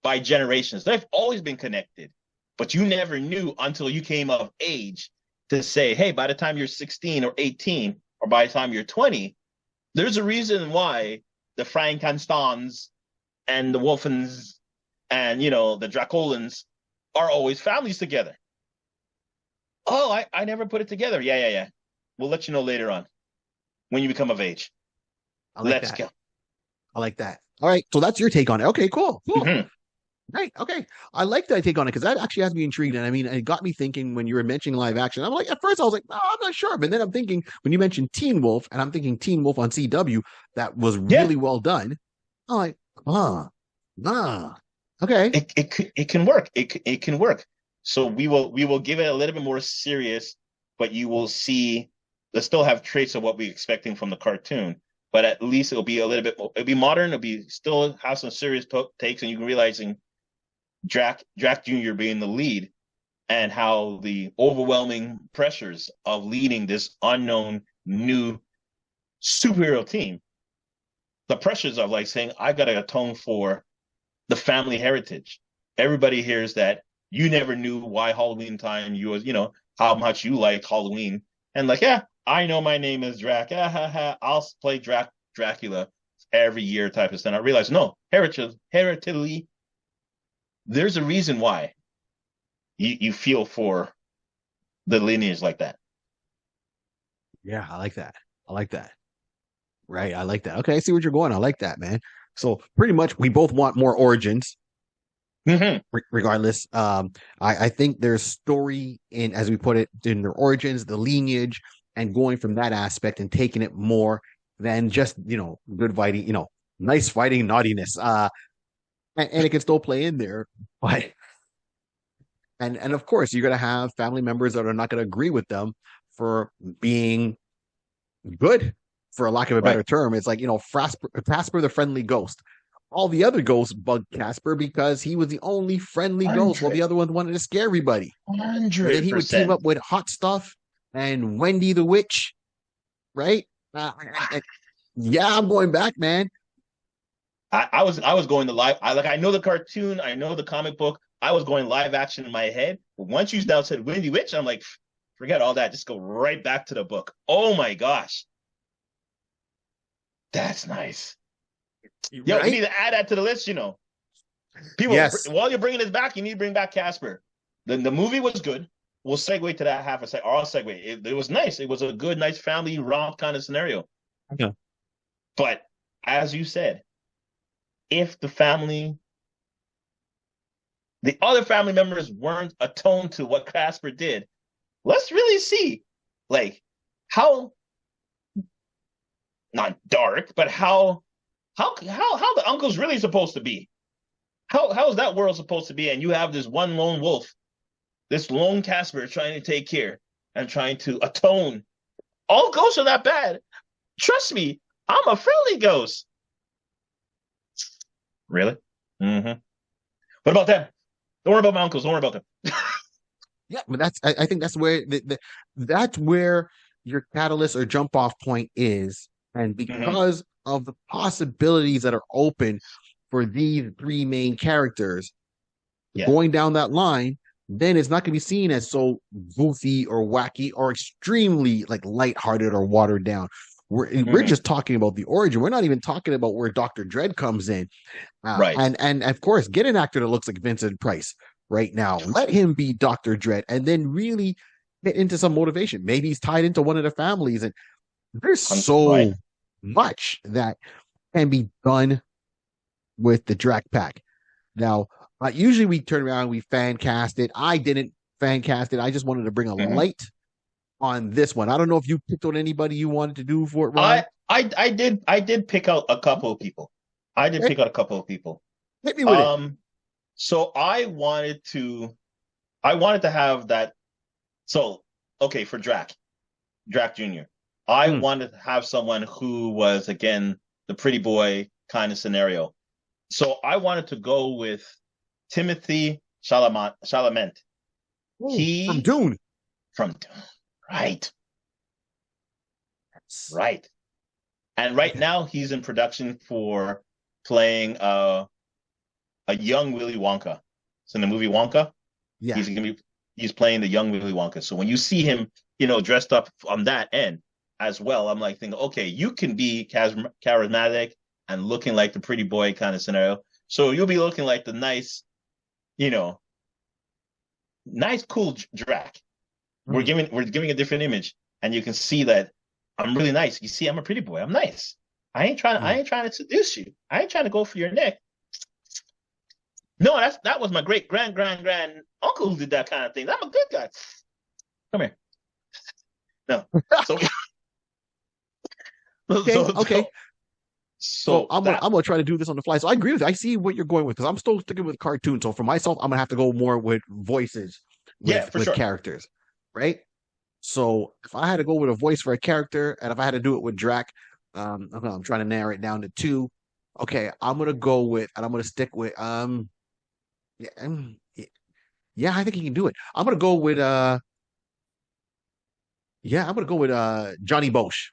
by generations. They've always been connected, but you never knew until you came of age to say, hey, by the time you're 16 or 18, or by the time you're 20, there's a reason why the Frankensteins and the Wolfens and the Dracolans are always families together. Oh, I never put it together. Yeah. We'll let you know later on when you become of age. I like Let's that. go. I like that. All right, so that's your take on it. Okay, cool. Mm-hmm. Right. Okay. I like that take on it because that actually has me intrigued. And I mean, it got me thinking when you were mentioning live action. I'm like, at first I was like, no, I'm not sure. But then I'm thinking when you mentioned Teen Wolf, and I'm thinking Teen Wolf on CW, that was Yeah, really well done. I'm like, okay. it can work. It can work. So we will give it a little bit more serious, but you will see they'll still have traits of what we're expecting from the cartoon. But at least it'll be a little bit more, it'll be modern. It'll be still have some serious takes, and you can realizing Drak Jr. being the lead and how the overwhelming pressures of leading this unknown new superhero team, the pressures of like saying, I got to atone for the family heritage. Everybody hears that you never knew why Halloween time you was, how much you like Halloween. And like, yeah, I know my name is Drac. I'll play Dracula every year type of stuff. I realized, no, heritedly, there's a reason why you feel for the lineage like that. Yeah, I like that. I like that. Right. I like that. Okay, I see what you're going. I like that, man. So pretty much we both want more origins. Mm-hmm. Regardless, I think there's story in, as we put it, in their origins, the lineage, and going from that aspect and taking it more than just good fighting, nice fighting naughtiness. And it can still play in there, but and of course you're gonna have family members that are not gonna agree with them for being good, for a lack of a Right. better term. It's like Casper the friendly ghost. All the other ghosts bugged Casper because he was the only friendly ghost, while the other ones wanted to scare everybody. And then Hundred he would team percent. up with Hot Stuff and Wendy the Witch, right? Yeah, I'm going back, man. I was going to live. I know the cartoon, I know the comic book. I was going live action in my head. But once you now said Windy Witch, I'm like, forget all that. Just go right back to the book. Oh my gosh, that's nice. Yo, we Right? need to add that to the list. People, Yes. while you're bringing this back, you need to bring back Casper. The movie was good. We'll segue to that half a second. I'll segue. It was nice. It was a good, nice family romp kind of scenario. Okay. But as you said, if the other family members weren't attuned to what Casper did, let's really see, like, how not dark, but how the uncle's really supposed to be? How is that world supposed to be? And you have this one lone wolf, this lone Casper trying to take care and trying to atone. All ghosts are that bad. Trust me, I'm a friendly ghost. Really? Mm-hmm. What about them? Don't worry about my uncles. Don't worry about them. Yeah, but I think that's where that's where your catalyst or jump off point is, and Mm-hmm. because of the possibilities that are open for these three main characters Yeah. going down that line, then it's not going to be seen as so goofy or wacky or extremely like lighthearted or watered down. We're Mm-hmm. just talking about the origin. We're not even talking about where Dr. Dread comes in. Right. And of course, get an actor that looks like Vincent Price right now. Let him be Dr. Dread and then really get into some motivation. Maybe he's tied into one of the families. And there's Right. so much that can be done with the Drak Pack. Now, usually we turn around, we fan cast it. I didn't fan cast it. I just wanted to bring a Mm-hmm. light on this one. I don't know if you picked on anybody you wanted to do for it, Rod. I did pick out a couple of people. I did Okay, pick out a couple of people. hit me with it. So I wanted to have that. So okay, for Drak Jr. I Mm, wanted to have someone who was again the pretty boy kind of scenario. So I wanted to go with Timothy Chalamet. from He Dune. from right, Yes. right. And right Okay. now he's in production for playing a young Willy Wonka. So in the movie Wonka, Yeah. he's playing the young Willy Wonka. So when you see him, dressed up on that end as well, I'm like thinking, okay, you can be charismatic and looking like the pretty boy kind of scenario. So you'll be looking like the nice, you know, nice cool Drac. We're Mm, giving a different image, and you can see that I'm really nice. You see, I'm a pretty boy. I'm nice. I mm. ain't trying to seduce you. I ain't trying to go for your neck. No, that was my great grand uncle who did that kind of thing. I'm a good guy. Come here. No. So Okay. so Okay. so, So so that I'm gonna try to do this on the fly. So I agree with you. I see what you're going with because I'm still sticking with cartoons. So for myself, I'm gonna have to go more with voices yeah, for with sure. characters, right? So if I had to go with a voice for a character, and if I had to do it with Drac, I'm trying to narrow it down to two. Okay, I'm gonna go with, and I'm gonna stick with, yeah, yeah, I think he can do it. I'm gonna go with, yeah, I'm gonna go with Johnny Bosch.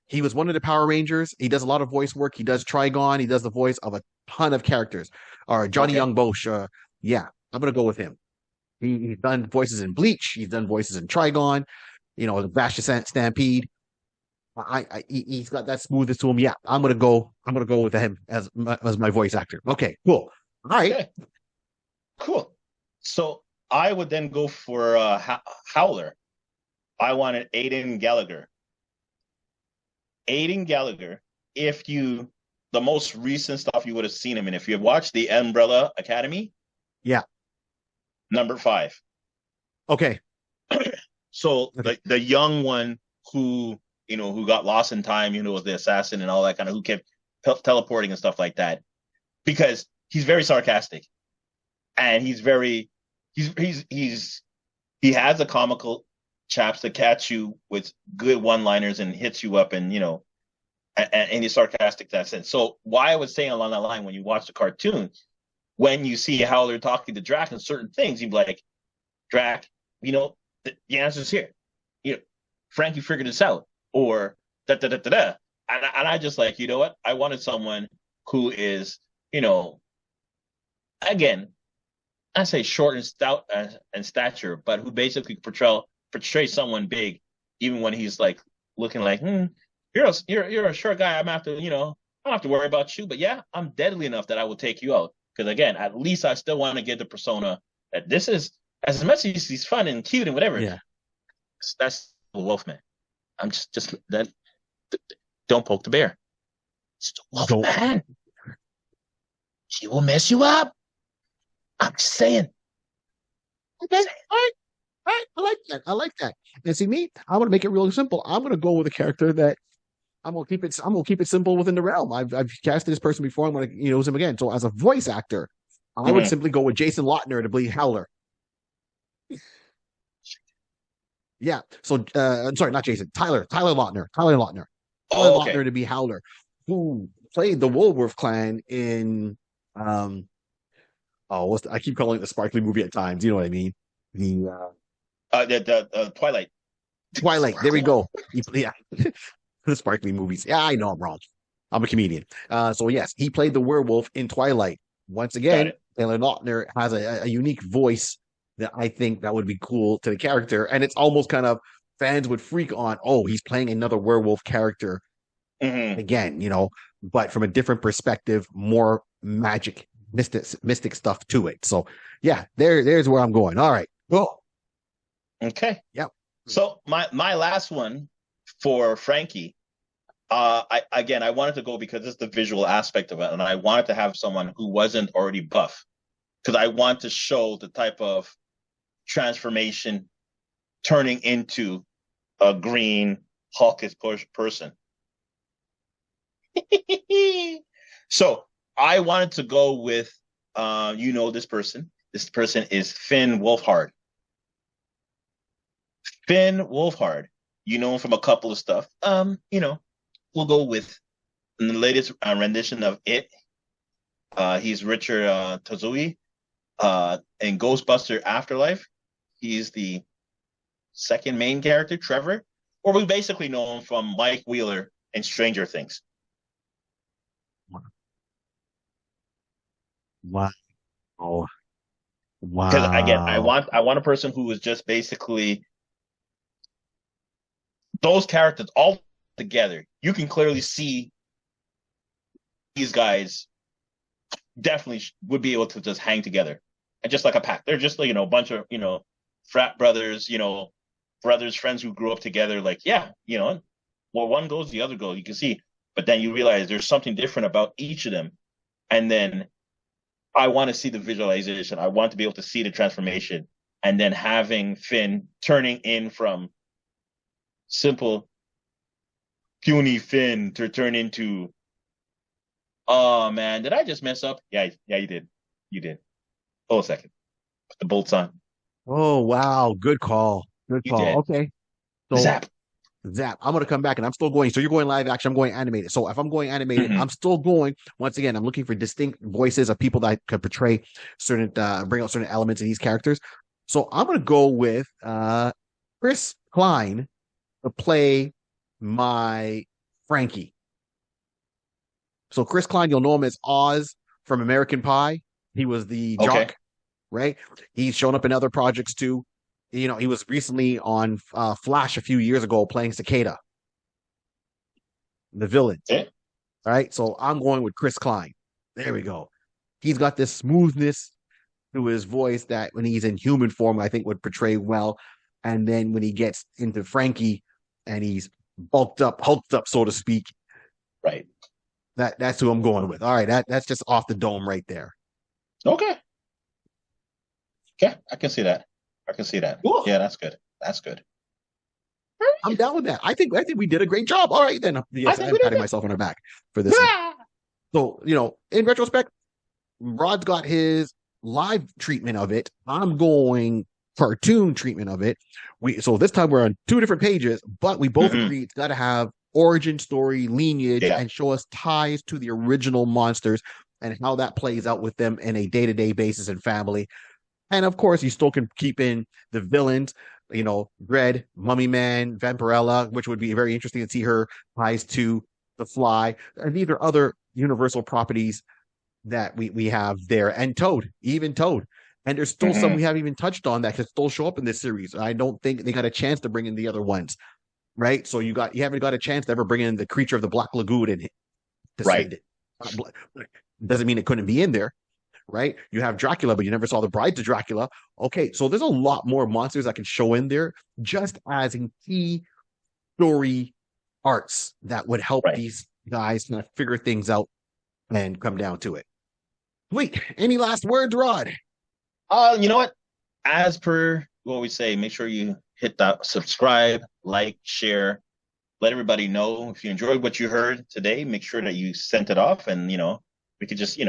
He was one of the Power Rangers. He does a lot of voice work. He does Trigon. He does the voice of a ton of characters. Or Johnny Okay. Young Bosch. Yeah, I'm gonna go with him. He's done voices in Bleach. He's done voices in Trigon. The Bash Stampede. He's got that smoothness to him. Yeah, I'm gonna go. I'm gonna go with him as my voice actor. Okay, cool. All right. Okay. Cool. So I would then go for Howler. I wanted Aiden Gallagher. Aiden Gallagher, if you the most recent stuff you would have seen him in, if you have watched the Umbrella Academy, Yeah. number 5. Okay. So Okay. the young one who got lost in time, was the assassin and all that kind of who kept teleporting and stuff like that. Because he's very sarcastic and he has a comical chaps to catch you with good one-liners and hits you up and he's sarcastic in that sense. So why I was saying along that line, when you watch the cartoon, when you see Howler talking to Drac and certain things, you'd be like, Drac, the answer's here. Frankie figured this out, or da da da da da. And I just like, you know what? I wanted someone who is, again, I say short and stout and stature, but who basically portray someone big, even when he's like looking like, you're a short guy. I don't have to worry about you. But yeah, I'm deadly enough that I will take you out. Because again, at least I still want to get the persona that this is as much as he's fun and cute and whatever. Yeah. That's the Wolfman. I'm just that. Don't poke the bear. It's the Don't. Wolfman. He will mess you up. I'm just saying. Okay. All right. Right? I like that. I like that. And see me, I'm gonna make it really simple. I'm gonna go with a character that I'm gonna keep it simple within the realm. I've casted this person before. I'm gonna use him again. So as a voice actor, I would Mhm. simply go with Jason Lautner to be Howler. Yeah. So I'm sorry, not Jason. Tyler Lautner. Tyler Oh, okay. Lautner to be Howler, who played the Woolworth Clan in um I keep calling it the Sparkly movie at times. You know what I mean? The The Twilight. Twilight. There we go. Yeah. The Sparkly movies. Yeah, I know I'm wrong. I'm a comedian. So yes, he played the werewolf in Twilight. Once Got again, it. Taylor Lautner has a unique voice that I think that would be cool to the character, and it's almost kind of fans would freak on. Oh, he's playing another werewolf character Hmm. again, but from a different perspective, more magic, mystic stuff to it. So yeah, there's where I'm going. All right, cool. Okay. Yep. So my last one for Frankie. I wanted to go because it's the visual aspect of it, and I wanted to have someone who wasn't already buff because I want to show the type of transformation turning into a green hawkish person. So I wanted to go with this person. This person is Finn Wolfhard. Finn Wolfhard. You know him from a couple of stuff. We'll go with in the latest rendition of It. He's Richard Tozui. In Ghostbuster Afterlife, he's the second main character, Trevor. Or we basically know him from Mike Wheeler and Stranger Things. Wow. Because again, I Wow. want I want a person who is just basically those characters all together. You can clearly see these guys definitely would be able to just hang together and just like a pack. They're just like a bunch of frat brothers, brothers, friends who grew up together. Like where one goes, the other goes. You can see, but then you realize there's something different about each of them, and then I want to see the visualization. I want to be able to see the transformation, and then having Finn turning in from simple puny Finn to turn into. Oh man, did I just mess up? Yeah, yeah, you did. You did. Hold a second. Put the bolts on. Oh, wow. Good call. Good You call. did. Okay. So, Zap. Zap, I'm going to come back and I'm still going. So, you're going live action. I'm going animated. So, if I'm going animated, Hmm. I'm still going. Once again, I'm looking for distinct voices of people that could portray bring out certain elements of these characters. So, I'm going to go with Chris Klein to play my Frankie. So, Chris Klein, you'll know him as Oz from American Pie. He was the Okay. jock, right? He's shown up in other projects too. He was recently on Flash a few years ago playing Cicada, the villain. Okay. All right. So I'm going with Chris Klein. There we go. He's got this smoothness to his voice that when he's in human form, I think would portray well. And then when he gets into Frankie and he's hulked up, so to speak, Right. that's who I'm going with. All right. That's just off the dome right there. Okay. Okay. I can see that. I can see that. Cool. Yeah, that's good. That's good. I'm down with that. I think we did a great job. All right, then. I Yes, think I'm we did patting good. myself on the back for this one. So, in retrospect, Rod's got his live treatment of it. I'm going cartoon treatment of it. So this time we're on two different pages, but we both Hmm. agree it's got to have origin story, lineage, Yeah. and show us ties to the original monsters and how that plays out with them in a day-to-day basis and family. And of course, you still can keep in the villains, Dread, Mummy Man, Vampirella, which would be very interesting to see her ties to the Fly. And these are other universal properties that we have there. And Toad, even Toad. And there's still some Hmm. we haven't even touched on that can still show up in this series. I don't think they got a chance to bring in the other ones, right? So you haven't got a chance to ever bring in the creature of the Black Lagoon and Right. descendant. Doesn't mean it couldn't be in there, right? You have Dracula, but you never saw the Brides of Dracula. Okay, so there's a lot more monsters I can show in there, just as in key story arcs that would help Right. these guys kind of figure things out and come down to it. Wait, any last words, Rod? You know what? As per we always say, make sure you hit that subscribe, like, share, let everybody know. If you enjoyed what you heard today, make sure that you sent it off, and we could just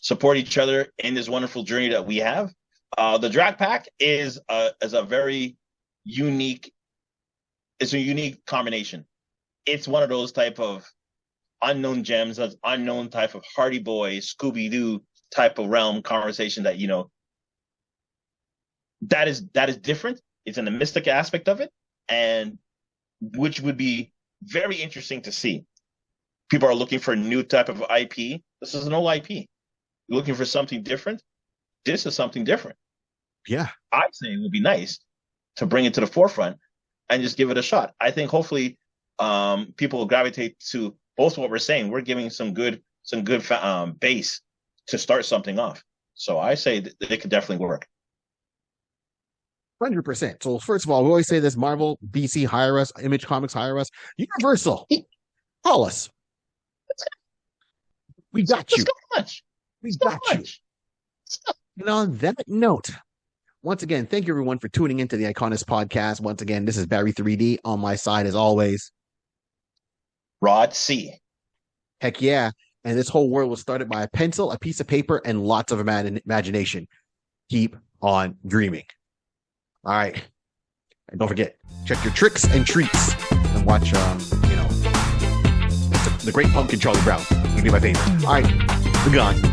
support each other in this wonderful journey that we have. The Drak Pack is a very unique. It's a unique combination. It's one of those type of unknown gems, those unknown type of Hardy Boy, Scooby Doo type of realm conversation that that is different. It's in the mystic aspect of it, and which would be very interesting to see. People are looking for a new type of IP. This is an old IP. You're looking for something different. This is something different. Yeah, I say it would be nice to bring it to the forefront and just give it a shot. I think hopefully people will gravitate to both what we're saying. We're giving some good base to start something off. So I say that it could definitely work. 100%. So first of all, we always say this: Marvel, DC, hire us. Image Comics, hire us. Universal, call us. We got you. We got you. And on that note, once again, thank you everyone for tuning into the iConis podcast. Once again, this is Barry 3D. On my side, as always, Rod C. Heck yeah. And this whole world was started by a pencil, a piece of paper, and lots of imagination. Keep on dreaming. All right. And don't forget, check your tricks and treats and watch, The Great Pumpkin, Charlie Brown. He'd be my favorite. All right. We're gone.